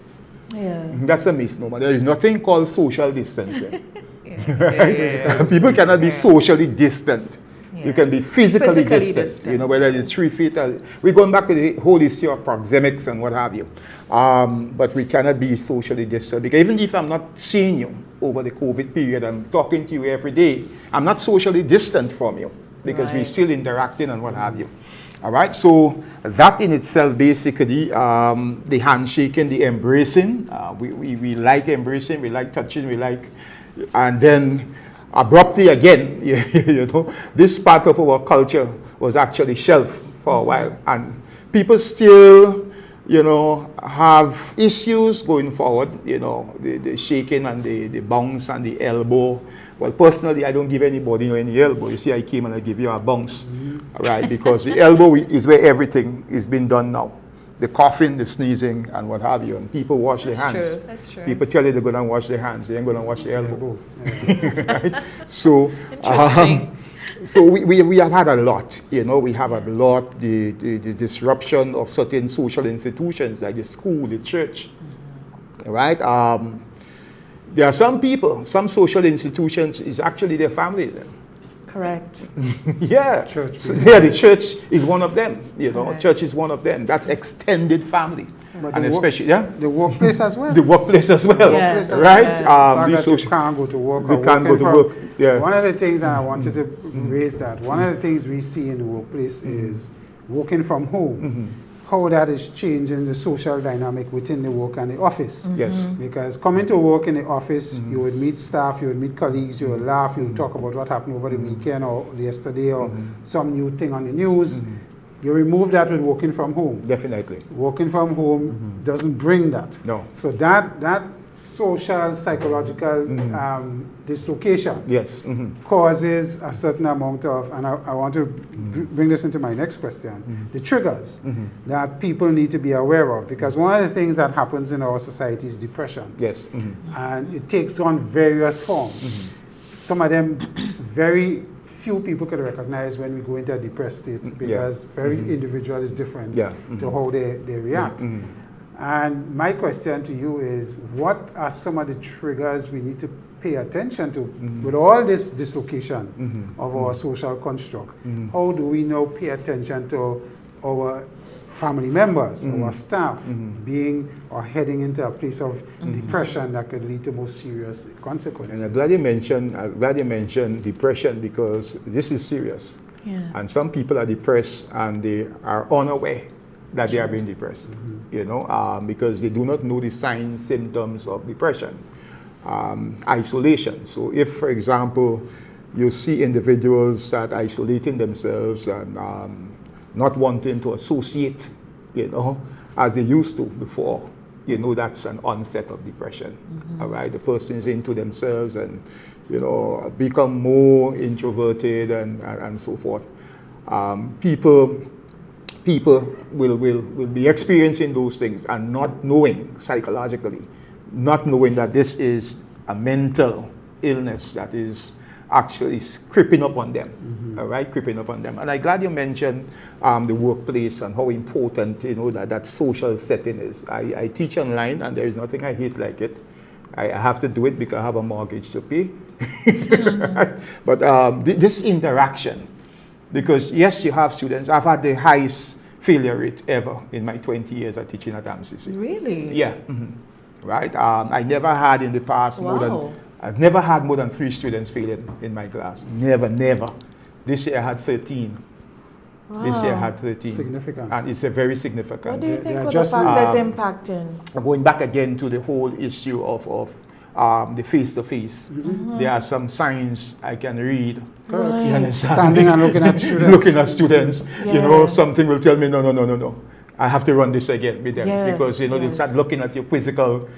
Yeah. That's a misnomer. There is nothing called social distancing. People cannot be socially distant. You can be physically distant. Whether it's 3 feet. We're going back to the whole issue of proxemics and what have you. But we cannot be socially distant. Because even if I'm not seeing you over the COVID period, I'm talking to you every day, I'm not socially distant from you, because we're still interacting and what have you. All right, so that in itself, basically, the handshaking, the embracing, we like embracing, we like touching, and then abruptly again, this part of our culture was actually shelved for a while, and people still, have issues going forward, the shaking and the bounce and the elbow. Well, personally, I don't give anybody any elbow. You see, I came and I give you a bounce, right? Because the elbow is where everything is being done now. The coughing, the sneezing, and what have you. And people wash their hands. That's true. People tell you they're going to wash their hands. They ain't going to wash their elbow. Right? So, so we have had a lot. We have a lot. The disruption of certain social institutions like the school, the church, right? There are some people, some social institutions is actually their family then. Correct. Yeah. Church. So, yeah, the church is one of them. Church is one of them. That's extended family. But And the especially, the workplace as well. The workplace as well, right? These social can't go to work. They can't go to work. Yeah. One of the things, and I wanted to raise that, one of the things we see in the workplace is working from home, how that is changing the social dynamic within the work and the office. Yes. Because coming to work in the office, you would meet staff, you would meet colleagues, you would laugh, you would talk about what happened over the weekend or yesterday or some new thing on the news. You remove that with working from home. Definitely. Working from home doesn't bring that. No. So that social, psychological dislocation Yes. causes a certain amount of, and I want to bring this into my next question, the triggers that people need to be aware of. Because one of the things that happens in our society is depression. Yes. And it takes on various forms. Some of them very few people can recognize when we go into a depressed state because very individual is different to how they react. And my question to you is, what are some of the triggers we need to pay attention to with all this dislocation of our social construct? How do we now pay attention to our family members, our staff being or heading into a place of depression that could lead to more serious consequences? And I'm glad you mentioned depression, because this is serious. And some people are depressed and they are unaware that they are being depressed, because they do not know the signs, symptoms of depression. Isolation. So if, for example, you see individuals that are isolating themselves and not wanting to associate, as they used to before, that's an onset of depression. All right, the person is into themselves and, become more introverted and so forth. People will be experiencing those things and not knowing psychologically, not knowing that this is a mental illness that is actually creeping up on them, all right, creeping up on them. And I'm glad you mentioned the workplace and how important, that social setting is. I teach online and there is nothing I hate like it. I have to do it because I have a mortgage to pay. But this interaction, because yes, you have students. I've had the highest failure rate ever in my 20 years of teaching at TAMCC. Really? Yeah. Right. I never had in the past I've never had more than 3 students failing in my class. Never. This year I had 13. Wow. This year I had 13. Significant. And it's a very significant. What do you think are the factors impacting? Going back again to the whole issue of the face-to-face. There are some signs I can read. Right. You understand? Standing and looking at students. Looking at students. Something will tell me, no. I have to run this again with them because they start looking at your quizzical,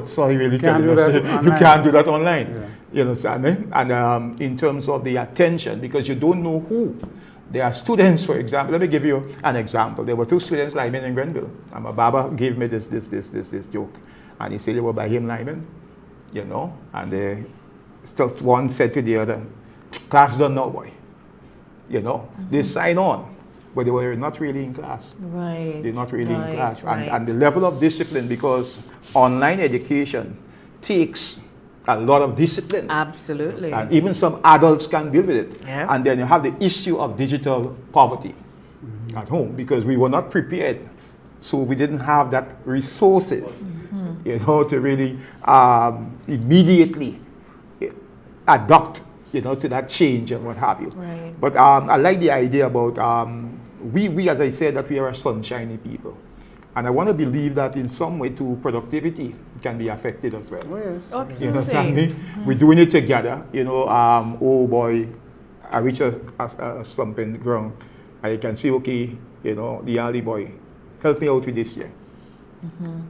sorry, really can't do that online. You can't do that online. You understand? And in terms of the attention, because you don't know who. There are students, for example, let me give you an example. There were 2 students linemen in Grenville. And my Baba gave me this joke. And he said they were by him linemen, and one said to the other, class done now, boy. They sign on. But they were not really in class. Right. They're not really in class. Right. And the level of discipline, because online education takes a lot of discipline. Absolutely. And even some adults can deal with it. Yeah. And then you have the issue of digital poverty at home, because we were not prepared. So we didn't have that resources, to really immediately adapt, to that change and what have you. Right. But I like the idea about we, as I said, that we are a sunshiny people. And I want to believe that in some way too, productivity can be affected as well. Oh, yes. Absolutely. You understand me? We're doing it together. Oh boy, I reach a stumping ground. I can say, okay, the Allie boy, help me out with this year.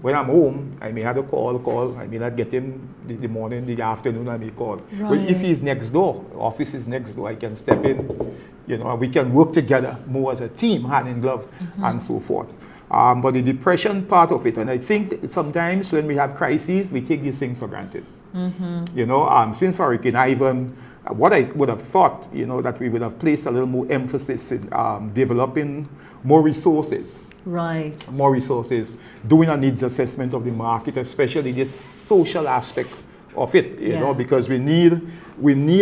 When I'm home, I may have a call. I may not get him the morning, the afternoon, I may call. Right. But if he's next door, office is next door, I can step in, we can work together more as a team, hand in glove, and so forth. But the depression part of it, and I think sometimes when we have crises, we take these things for granted. Since Hurricane Ivan, what I would have thought, that we would have placed a little more emphasis in developing more resources. Right. More resources, doing a needs assessment of the market, especially this social aspect of it, you know, because we need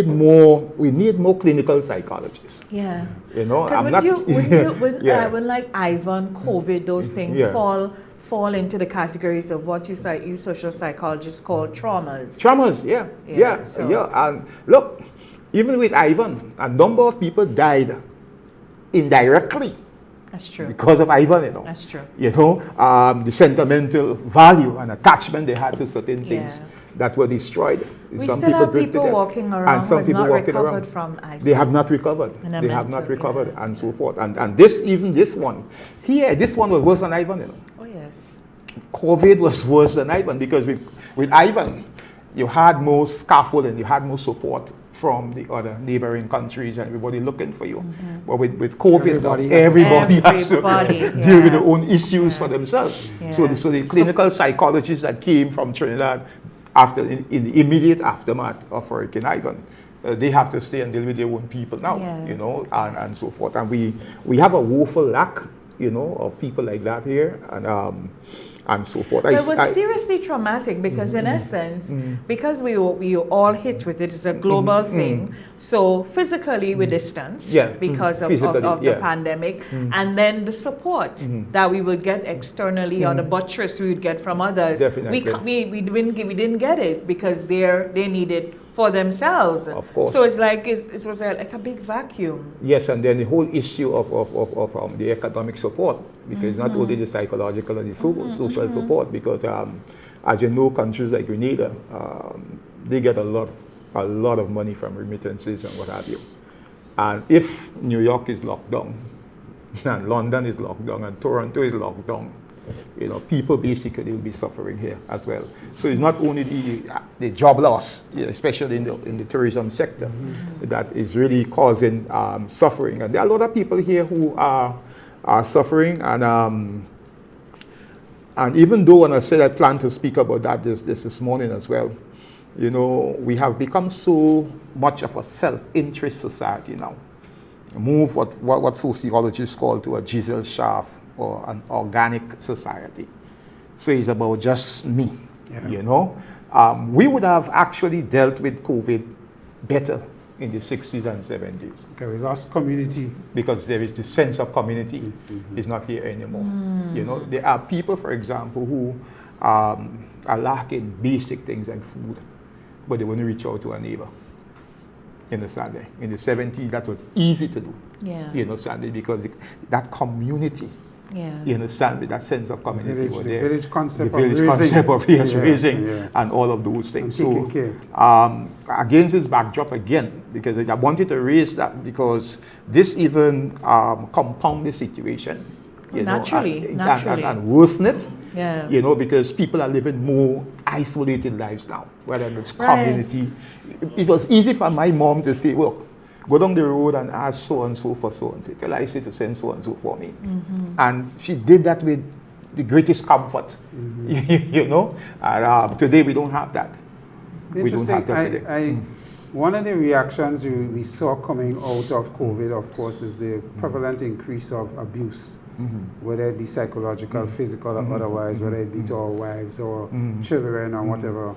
more clinical psychologists. Yeah. You know, because when like Ivan, COVID, those things fall into the categories of what you social psychologists call traumas. Traumas, and look, even with Ivan, a number of people died indirectly That's true. Because of Ivan, you know. That's true. You know, the sentimental value and attachment they had to certain things that were destroyed. We still have people walking around and some who has people not walking recovered around. from Ivan. They have not recovered. They have not recovered and so forth. And this one here, this one was worse than Ivan, you know. Oh yes. COVID was worse than Ivan because with Ivan, you had more scaffolding, you had more support from the other neighboring countries and everybody looking for you. But with COVID, everybody has to deal with their own issues for themselves. So the clinical psychologists that came from Trinidad in the immediate aftermath of Hurricane Ivan, they have to stay and deal with their own people now, you know, and so forth. And we have a woeful lack, you know, of people like that here, and so forth. It was seriously traumatic because in essence, because we all hit with it, it's a global thing. So physically we distance because of the pandemic, and then the support that we would get externally or the buttress we would get from others. Definitely. We didn't get it because they need it for themselves. Of course. So it's like it was like a big vacuum. Yes, and then the whole issue of the economic support, because not only the psychological and the social support, because as you know, countries like Grenada, they get a lot of money from remittances and what have you. And if New York is locked down, and London is locked down, and Toronto is locked down, you know, people basically will be suffering here as well. So it's not only the job loss, especially in the tourism sector, that is really causing suffering. And there are a lot of people here who are suffering. And even though when I said I plan to speak about that this morning as well, you know, we have become so much of a self-interest society now. Move what sociologists call to a Giselle shaft, or an organic society. So it's about just me, you know. We would have actually dealt with COVID better in the 60s and 70s. Okay, we lost community. Because there is the sense of community is not here anymore. You know, there are people, for example, who are lacking basic things like food, but they want to reach out to a neighbor. In the 70s, that was easy to do. You know, sadly, because that community, you understand, with that sense of community was there. The village concept of raising and all of those things. So against this backdrop again, because I wanted to raise that because this even compound the situation. Naturally. And worsen it. You know, because people are living more isolated lives now, whether it's community. It was easy for my mom to say, look, go down the road and ask so-and-so for so-and-so. Tell I say to send so-and-so for me. And she did that with the greatest comfort, you know. And today we don't have that. We don't have that today. One of the reactions we saw coming out of COVID, of course, is the prevalent increase of abuse, whether it be psychological, physical, or otherwise, whether it be to our wives or children or whatever.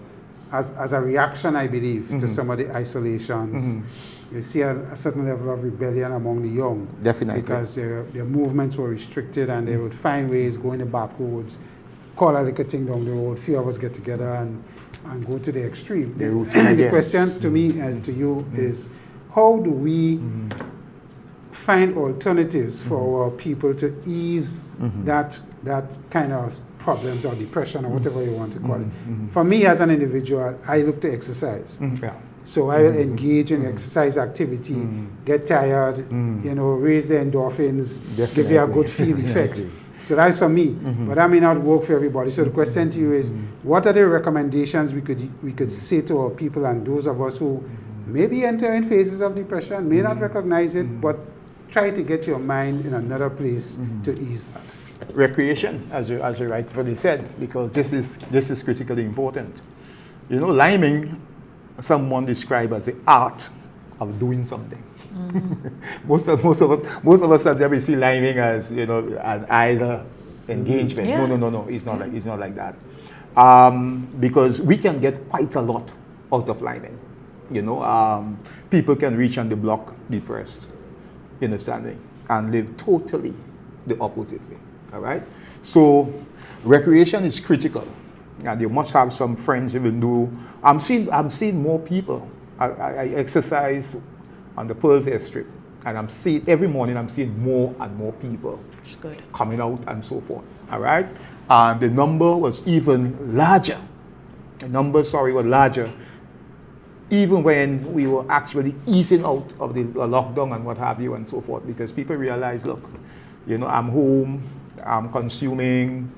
As a reaction, I believe, to some of the isolations, you see a certain level of rebellion among the young. Definitely. Because their movements were restricted and they would find ways, go in the back roads, call a little thing down the road, few of us get together and go to the extreme. The question to me and to you is, how do we find alternatives for our people to ease that kind of problems or depression or whatever you want to call it? For me as an individual, I look to exercise. So I will engage in exercise activity, get tired, you know, raise the endorphins, give you a good feel effect. So that's for me, but that may not work for everybody. So the question to you is, what are the recommendations we could say to our people and those of us who maybe enter in phases of depression, may not recognize it, but try to get your mind in another place to ease that? Recreation, as you rightfully said, because this is critically important. You know, liming, someone described as the art of doing something. Most of us have see liming as, you know, an idle engagement. No, it's not like that. Because we can get quite a lot out of liming. You know, people can reach on the block depressed, understanding, and live totally the opposite way. All right. So recreation is critical, and you must have some friends who will do. I'm seeing more people. I exercise on the Pearl's Airstrip And I'm seeing, every morning I'm seeing more and more people It's good. coming out and so forth, all right? And the number was even larger. The numbers, were larger, even when we were actually easing out of the lockdown and what have you and so forth, because people realized, look, you know, I'm home, I'm consuming,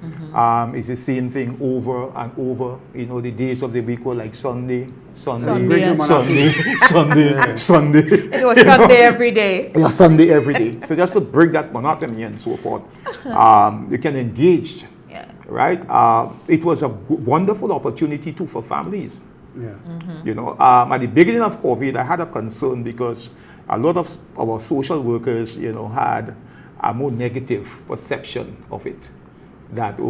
it's the same thing over and over. You know, the days of the week were like Sunday. Sunday. It was Sunday every day. Yeah, Sunday every day. So just to break that monotony and so forth, you can engage, right? It was a wonderful opportunity too for families. Yeah. You know, at the beginning of COVID, I had a concern because a lot of our social workers, you know, had a more negative perception of it. That, they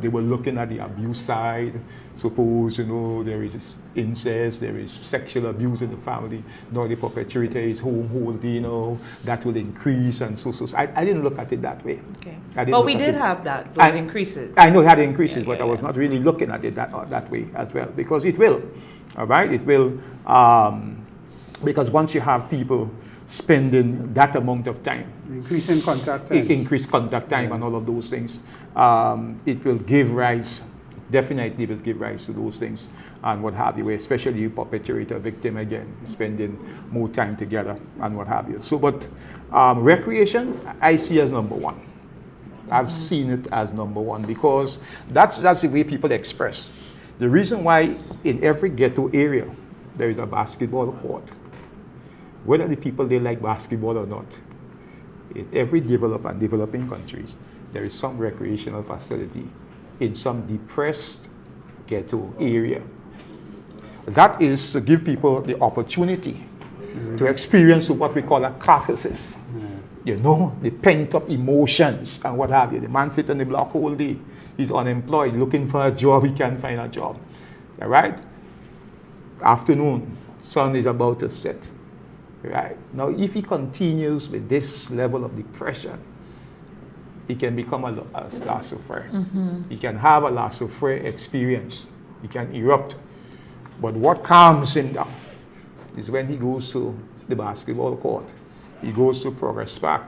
were looking at the abuse side. Suppose, you know, there is incest, there is sexual abuse in the family. Now the perpetrator is home, you know, that will increase and so. I didn't look at it that way. Okay. But we did have those increases. I know it had increases, but I was not really looking at it that way as well, because it will, all right? It will, because once you have people spending that amount of time, increasing contact time, increased contact time and all of those things, it will give rise, definitely will give rise to those things and what have you, especially you perpetrator, victim again, spending more time together and what have you. So, but recreation, I see as number one. I've seen it as number one because that's the way people express. The reason why in every ghetto area there is a basketball court, whether the people they like basketball or not, in every developing country, there is some recreational facility in some depressed ghetto area. That is to give people the opportunity to experience what we call a catharsis. You know, the pent-up emotions and what have you. The man sits in the block all day. He's unemployed, looking for a job. He can't find a job. All right? Afternoon, sun is about to set. Right? Now, if he continues with this level of depression, he can become a laissez-faire. He can have a laissez-faire experience. He can erupt. But what calms him down is when he goes to the basketball court. He goes to Progress Park,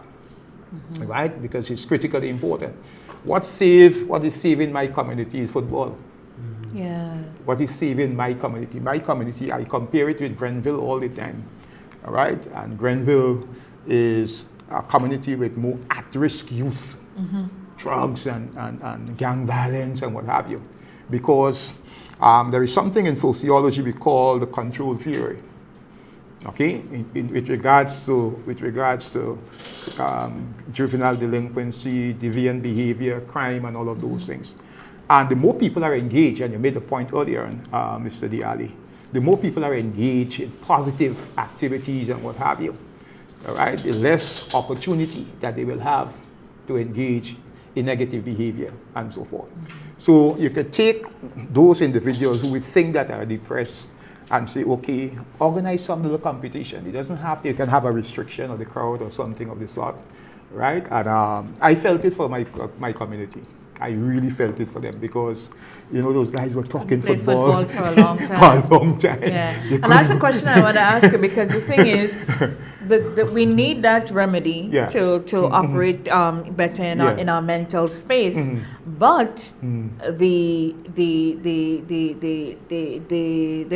right? Because it's critically important. What is saving my community is football. Yeah. What is saving my community? My community, I compare it with Grenville all the time, all right? And Grenville is a community with more at-risk youth, drugs and gang violence and what have you. Because there is something in sociology we call the control theory. Okay, with regards to juvenile delinquency, deviant behavior, crime, and all of those things. And the more people are engaged, and you made the point earlier, Mr. Allie, the more people are engaged in positive activities and what have you, all right, the less opportunity that they will have to engage in negative behavior and so forth. So you could take those individuals who would think that are depressed and say, okay, organize some little competition. It doesn't have to, you can have a restriction of the crowd or something of the sort, right? And I felt it for my community. I really felt it for them because, you know, those guys were talking football for a long time. For a long time. Yeah. And that's a question I want to ask you because the thing is, that we need that remedy to operate better in our mental space, but the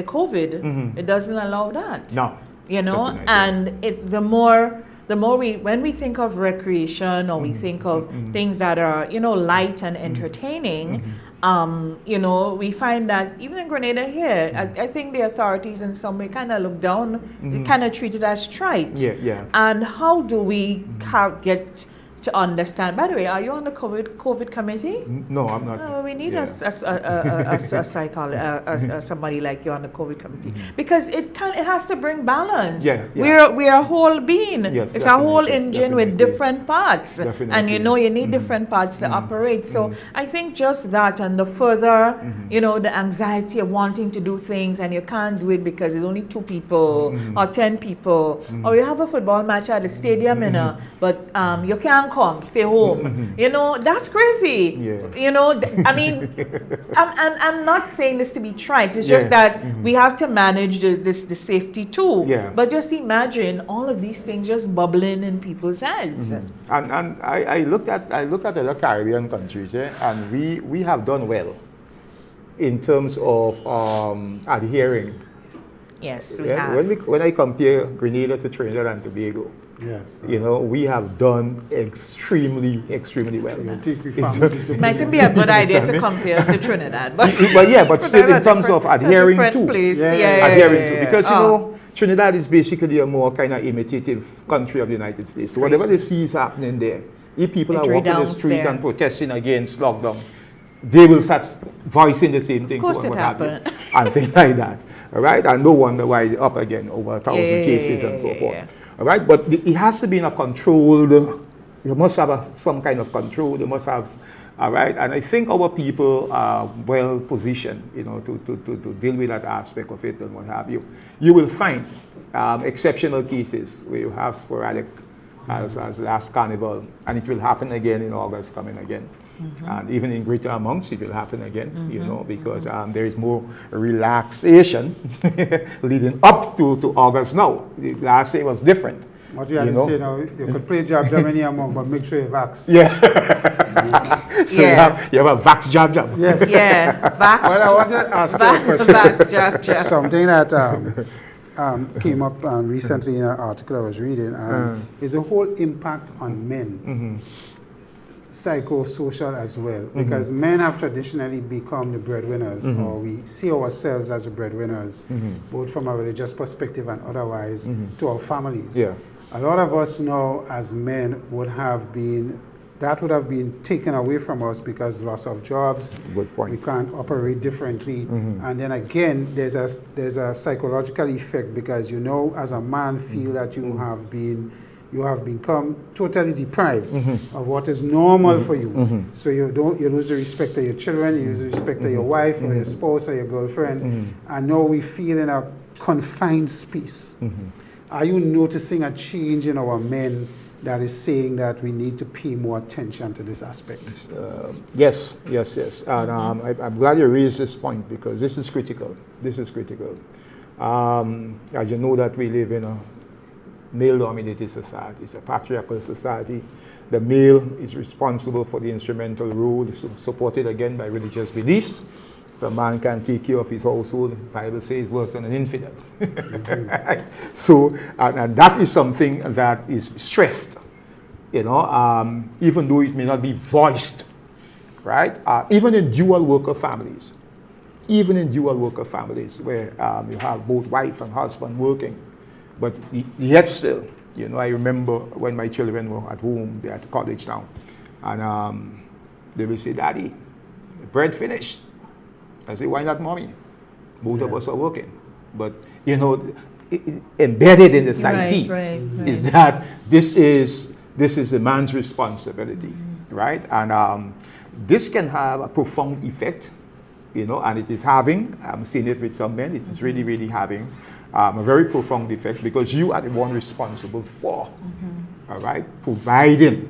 COVID it doesn't allow that. No, you know, and the more when we think of recreation or we think of things that are, you know, light and entertaining, you know, we find that even in Grenada here, I think the authorities in some way kind of look down, kind of treat it as trite. Yeah. And how do we get to understand? By the way, are you on the COVID committee? No, I'm not. We need a psychologist, somebody like you on the COVID committee, because it has to bring balance. Yeah. We're a whole being. Yes, it's a whole engine with different parts, and you know you need different parts to operate. So I think just that, and the further, you know, the anxiety of wanting to do things and you can't do it because there's only 2 people or 10 people, or you have a football match at the stadium, but you can't and come, stay home. You know, that's crazy. Yeah. You know, I mean, I'm not saying this to be trite. It's just that we have to manage the safety too. Yeah. But just imagine all of these things just bubbling in people's heads. And I looked at other Caribbean countries, and we have done well in terms of adhering. Yes, we have. When I compare Grenada to Trinidad and Tobago, Yes. you know, we have done extremely well. Might be a good idea to compare us to Trinidad, but but still in terms of adhering to. Adhering to. Because, you know, Trinidad is basically a more kind of imitative country of the United States. So whatever they see is happening there, if people are walking the street and protesting against lockdown, they will start voicing the same thing. Of course it happened. And things like that. All right? And no wonder why they're up again over 1,000 cases and so forth. All right? But it has to be in a controlled, you must have some kind of control. You must have, all right? And I think our people are well positioned, you know, to deal with that aspect of it and what have you. You will find exceptional cases where you have sporadic, as last carnival, and it will happen again in August coming again. And even in greater amounts, it will happen again, you know, because there is more relaxation leading up to August now. Last year was different. What you have to say now, you could play jab any amount, but make sure you vax. Yeah. So you have a vax jab. Yes. Yeah, vax. Well, I want to ask you a question. Vax jab. Something that came up recently in an article I was reading is the whole impact on men. Psychosocial as well, because men have traditionally become the breadwinners, or we see ourselves as the breadwinners, both from a religious perspective and otherwise, to our families. Yeah. A lot of us now as men would have been taken away from us because loss of jobs. Good point. We can't operate differently. And then again, there's a psychological effect, because you know, as a man, feel that you have become totally deprived of what is normal for you. So you lose the respect of your children, you lose the respect of your wife or your spouse or your girlfriend, and now we feel in a confined space. Are you noticing a change in our men that is saying that we need to pay more attention to this aspect? Yes. And I'm glad you raised this point, because this is critical. As you know, that we live in a male-dominated society. It's a patriarchal society. The male is responsible for the instrumental role, supported again by religious beliefs. The man can take care of his household. The Bible says worse than an infidel. So, and that is something that is stressed, you know, even though it may not be voiced, right? Even in dual worker families, where you have both wife and husband working, but yet still, you know, I remember when my children were at home, they're at college now, and they will say, "Daddy, the bread finished." I say, "Why not, Mommy? Both of us are working." But, you know, embedded in the psyche is that this is the man's responsibility, right? And this can have a profound effect, you know, and it is having, I'm seeing it with some men, it is really, really having a very profound effect, because you are the one responsible for, all right, providing,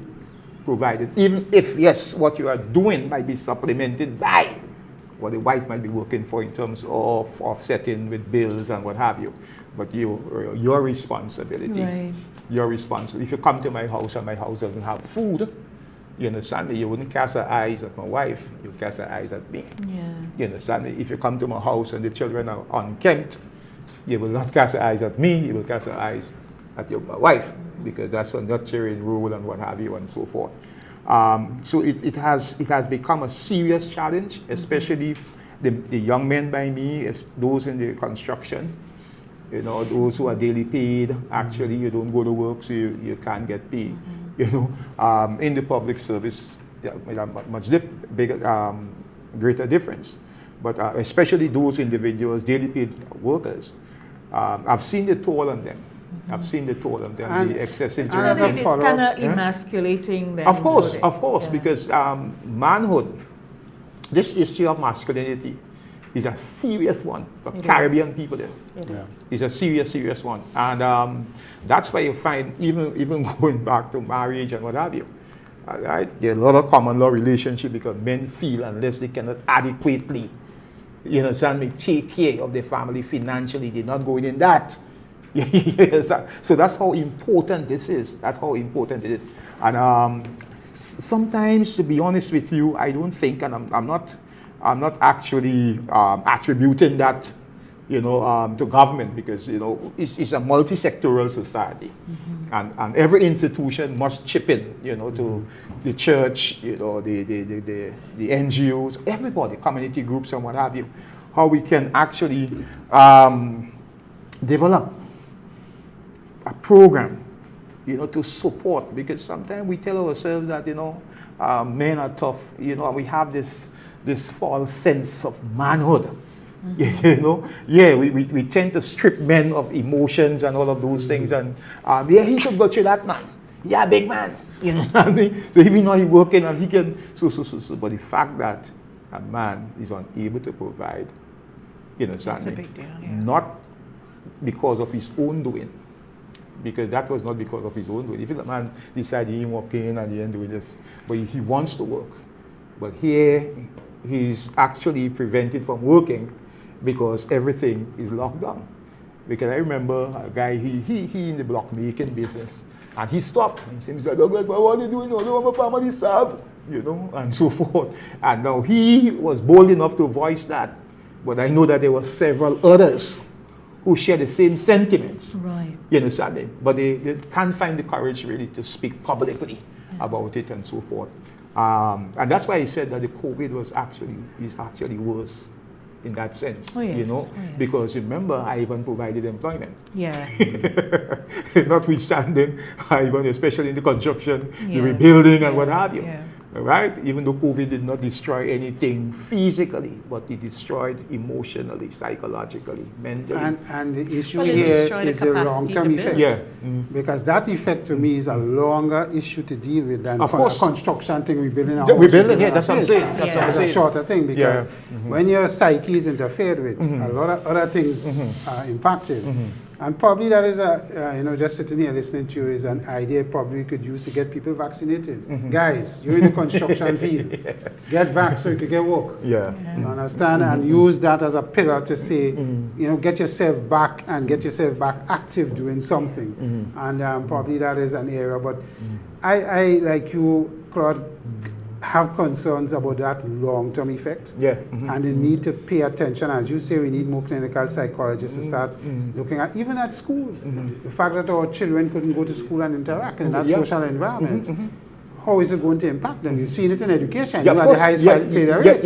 even if, yes, what you are doing might be supplemented by what the wife might be working for in terms of offsetting with bills and what have you, but your responsibility, if you come to my house and my house doesn't have food, you understand me? You wouldn't cast your eyes at my wife, you cast your eyes at me. You understand me? If you come to my house and the children are unkempt, you will not cast your eyes at me, you will cast your eyes at my wife, because that's a nurturing rule and what have you and so forth. So it has become a serious challenge, especially the young men by me, those in the construction, you know, those who are daily paid. Actually, you don't go to work, so you can't get paid. You know, in the public service, much bigger, greater difference. But especially those individuals, daily paid workers, I've seen the toll on them. The excessive drinking. It's kind of emasculating them. Of course, because manhood, this issue of masculinity is a serious one for Caribbean people there. It's a serious one. And that's why you find, even going back to marriage and what have you, Right? There are a lot of common law relationship because men feel unless they cannot adequately, you understand me, take care of their family financially, they're not going in that. So that's how important this is. That's how important it is. And sometimes, to be honest with you, I don't think, and I'm not actually attributing that, to government, because it's a multi-sectoral society, and every institution must chip in, to the church, the NGOs, everybody, community groups, and what have you, how we can actually develop a program, to support, because sometimes we tell ourselves that men are tough, and we have this false sense of manhood. We tend to strip men of emotions and all of those things, and he should go through that, man. Yeah, big man. You know what I mean? So even though he's working and he can, but the fact that a man is unable to provide, that's a big deal, yeah. Not because of his own doing, because that was not because of his own doing. If the man decided he ain't working and he ain't doing this, but he wants to work, but here he's actually prevented from working because everything is locked down. Because I remember a guy, he in the block making business, and he stopped. He was like, Douglas, what are you doing? I don't want my family starve, and so forth. And now he was bold enough to voice that. But I know that there were several others who share the same sentiments. Right. You understand me? But they can't find the courage really to speak publicly about it and so forth. And that's why he said that the COVID is actually worse in that sense. Oh, yes. Oh, yes. Because remember, I even provided employment. Yeah. Notwithstanding, especially in the construction, the rebuilding and what have you. Yeah. Right? Even though COVID did not destroy anything physically, but it destroyed emotionally, psychologically, mentally. And the issue here is the long-term effect. Yeah. Mm-hmm. Because that effect to me is a longer issue to deal with than a construction thing, rebuilding our house. Rebuilding, that's what I'm saying. That's a shorter thing, because when your psyche is interfered with, a lot of other things are impacted. And probably that is just sitting here listening to you is an idea probably we could use to get people vaccinated. Guys, you're in the construction field. Get vaxxed so you can get work. Yeah. You understand? And use that as a pillar to say, get yourself back and get yourself back active doing something. And probably that is an area. But I like you, Claude, have concerns about that long-term effect. Yeah. And the need to pay attention. As you say, we need more clinical psychologists to start looking at, even at school, the fact that our children couldn't go to school and interact in that social environment. How is it going to impact them? You've seen it in education. You have the highest failure rate.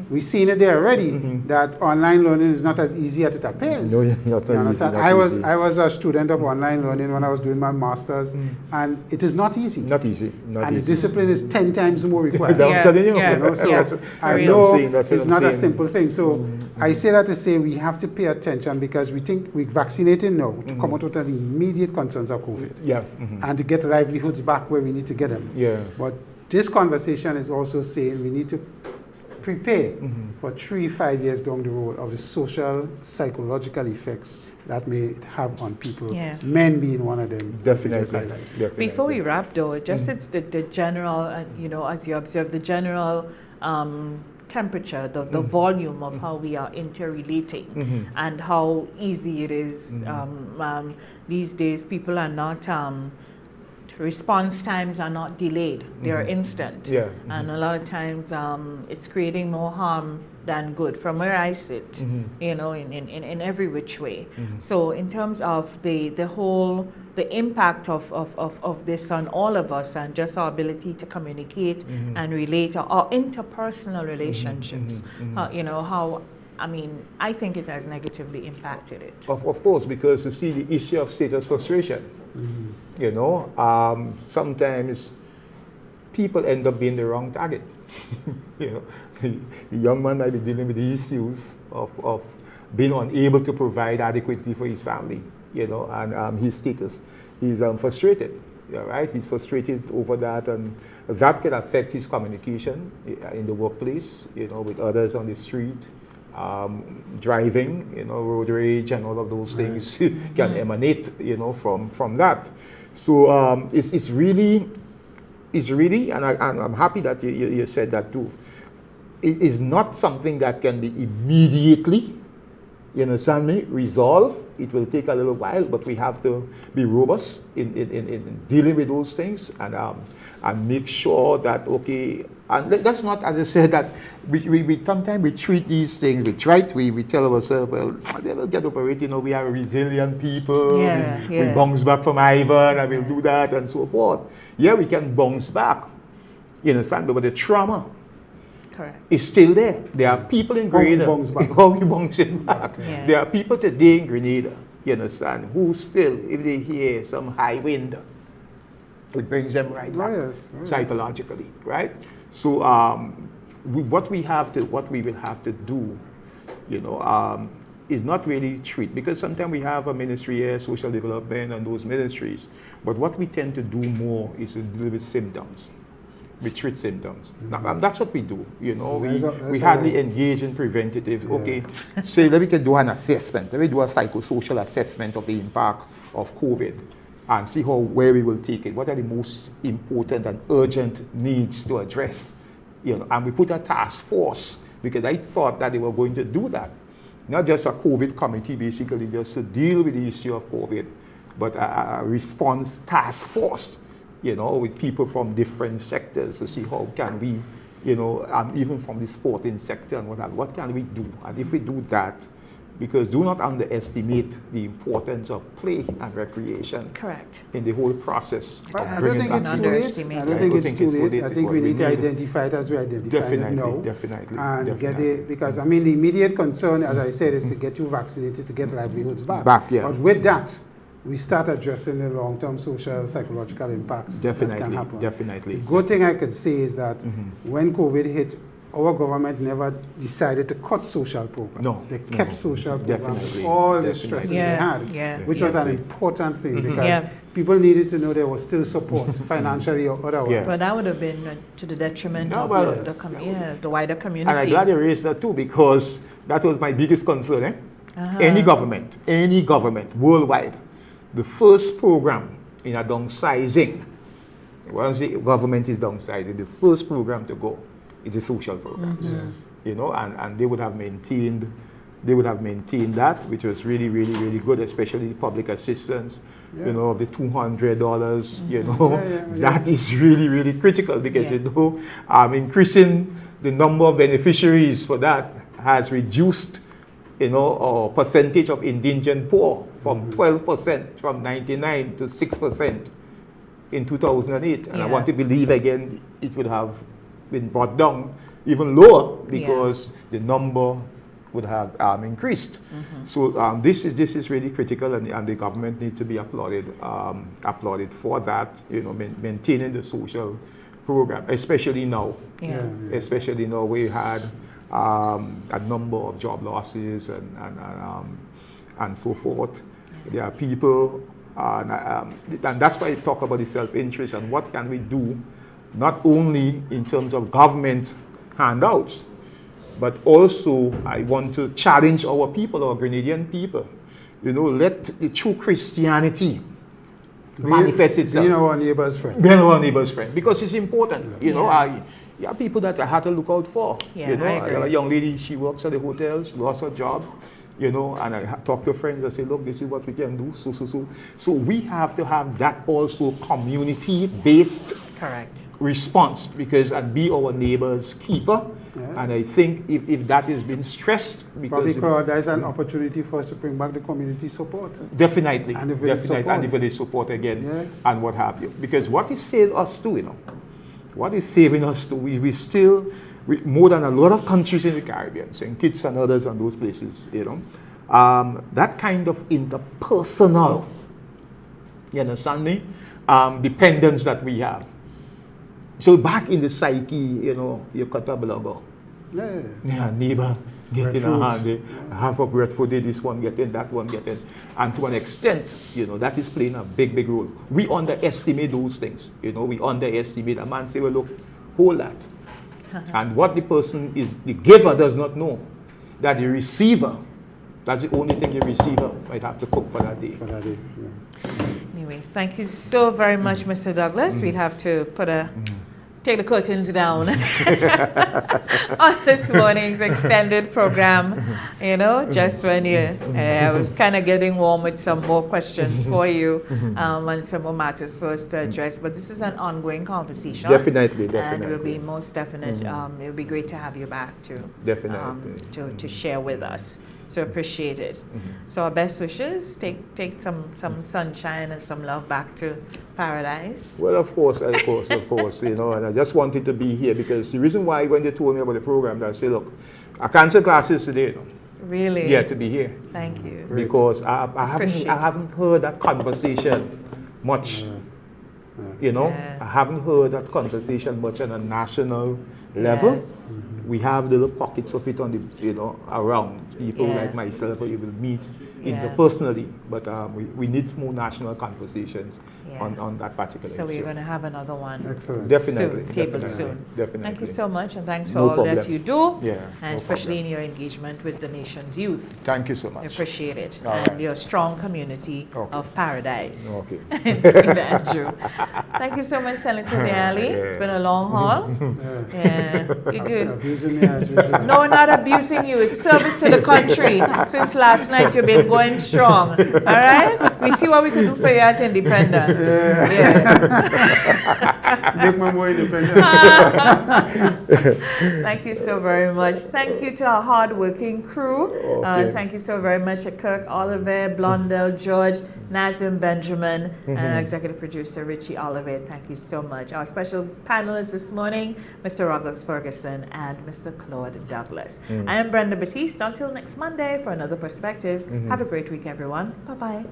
We've seen it there already, that online learning is not as easy as it appears. No, not you understand? I was a student of online learning when I was doing my master's, and it is not easy. Not easy. And the discipline is 10 times more required. I'm telling you. So I know it's not a simple thing. So I say that to say we have to pay attention, because we think we're vaccinating now to come out with the immediate concerns of COVID. And to get livelihoods back where we need to get them. But this conversation is also saying we need to prepare for 3-5 years down the road of the social, psychological effects that may have on people, men being one of them. Definitely. Before we wrap though, just it's the general, as you observe, the general temperature, the volume of how we are interrelating and how easy it is. These days, people are not... response times are not delayed, they're instant. And a lot of times it's creating more harm than good from where I sit, in every which way. So in terms of the impact of this on all of us, and just our ability to communicate and relate, our interpersonal relationships, I think it has negatively impacted it. Of course, because you see the issue of status frustration. Sometimes people end up being the wrong target. The young man might be dealing with the issues of being unable to provide adequately for his family, and his status. He's frustrated, right? He's frustrated over that, and that can affect his communication in the workplace, with others on the street. Driving, road rage and all of those things can emanate, from that. So it's really is really, and I'm happy that you said that too, it is not something that can be immediately, you understand me, resolved. It will take a little while, but we have to be robust in dealing with those things and make sure that, okay, and that's not, as I said, that we sometimes we treat these things, we tell ourselves, well, they will get over it, you know, we are resilient people, we bounce back from Ivan, and we'll do that, and so forth. Yeah, we can bounce back, you understand, but the trauma is still there. There are people in Grenada, how we bouncing back. Yeah. There are people today in Grenada, you understand, who still, if they hear some high wind, it brings them right back psychologically, right? So what we will have to do, you know, is not really treat, because sometimes we have a ministry here, social development, and those ministries, but what we tend to do more is to deal with symptoms. We treat symptoms. Now, that's what we do, you know. We hardly engage in preventative. Okay, say, let me do an assessment. Let me do a psychosocial assessment of the impact of COVID and see where we will take it. What are the most important and urgent needs to address? You know, and we put a task force, because I thought that they were going to do that. Not just a COVID committee, basically, just to deal with the issue of COVID, but a response task force, you know, with people from different sectors to see how can we, you know, and even from the sporting sector and what can we do? And if we do that, because do not underestimate the importance of play and recreation. Correct. In the whole process. I don't think it's too late. I don't think it's too late. I think we need to identify it as we identify it now. Definitely. And get it, because I mean the immediate concern, as I said, is to get you vaccinated, to get livelihoods back. But with that, we start addressing the long-term social, psychological impacts that can happen. Definitely. The good thing I could say is that when COVID hit, our government never decided to cut social programs. They kept social programs, all the stresses they had, which was an important thing, because people needed to know there was still support, financially or otherwise. But that would have been to the detriment of the wider community. And I'm glad you raised that too, because that was my biggest concern. Any government worldwide, the first program in a downsizing, once the government is downsizing, the first program to go is the social programs. You know, and they would have maintained that, which was really, really, really good, especially the public assistance, you know, the $200, you know, that is really, really critical, because, you know, increasing the number of beneficiaries for that has reduced, you know, our percentage of indigent poor from 12% from 99 to 6% in 2008. And I want to believe again it would have been brought down even lower, because the number would have increased. So this is really critical, and the government needs to be applauded for that, you know, maintaining the social program, especially now. Especially now we had a number of job losses and so forth. There are people, and that's why I talk about the self-interest and what can we do, not only in terms of government handouts, but also I want to challenge our people, our Grenadian people. You know, let the true Christianity manifest itself. Being our neighbor's friend. Being our neighbor's friend, because it's important. You know, there are people that I had to look out for. You know, a young lady, she works at the hotel, she lost her job. You know, and I talk to friends and say, look, this is what we can do. So we have to have that also community-based response, and be our neighbor's keeper. And I think if that has been stressed, because probably there's an opportunity for us to bring back the community support. Definitely, and the village support again, and what have you. Because what is saving us too, you know, what is saving us too, we still, more than a lot of countries in the Caribbean, St. Kitts and others and those places, you know, that kind of interpersonal, you understand me, dependence that we have. So back in the psyche, you know, you cut a blogger. Neighbor getting a hand, half of bread for this one getting, that one getting. And to an extent, you know, that is playing a big, big role. We underestimate those things. You know, we underestimate. A man say, well, look, hold that. And what the person is, the giver does not know, that the receiver, that's the only thing the receiver might have to cook for that day. Anyway, thank you so very much, Mr. Douglas. We'd have to take the curtains down on this morning's extended program, just when I was kind of getting warm with some more questions for you and some more matters for us to address. But this is an ongoing conversation. Definitely. And it will be most definite. It will be great to have you back to share with us. So appreciate it. So our best wishes. Take some sunshine and some love back to paradise. Well, of course, and I just wanted to be here because the reason why when they told me about the program, I said, look, I canceled classes today. Really? Yeah, to be here. Thank you. Because I haven't heard that conversation much. I haven't heard that conversation much on a national level. Yes. We have little pockets of it on the around people like myself or you will meet interpersonally, but we need more national conversations on that particular issue. So we're going to have another one. Excellent. Definitely. Soon. Definitely. Thank you so much, and thanks No for all that problem. you do, Yeah, especially in your engagement with the nation's youth. Thank you so much. I appreciate it. All and right. your strong community Okay. of paradise. Okay. in St. Andrew. Thank you so much, Senator Allie. It's been a long haul. Yeah, you're good. Abusing me as usual. No, not abusing you. It's service to the country. Since last night, you've been going strong. All right? We see what we can do for you at Independence. Yeah. Make me more independent. Thank you so very much. Thank you to our hard-working crew. Okay. Thank you so very much to Kirk Oliver, Blondell George, Nazim Benjamin, and our executive producer, Richie Oliver. Thank you so much. Our special panelists this morning, Mr. Ruggles Ferguson and Mr. Claude Douglas. I am Brenda Baptiste. Until next Monday for another perspective. Have a great week, everyone. Bye-bye.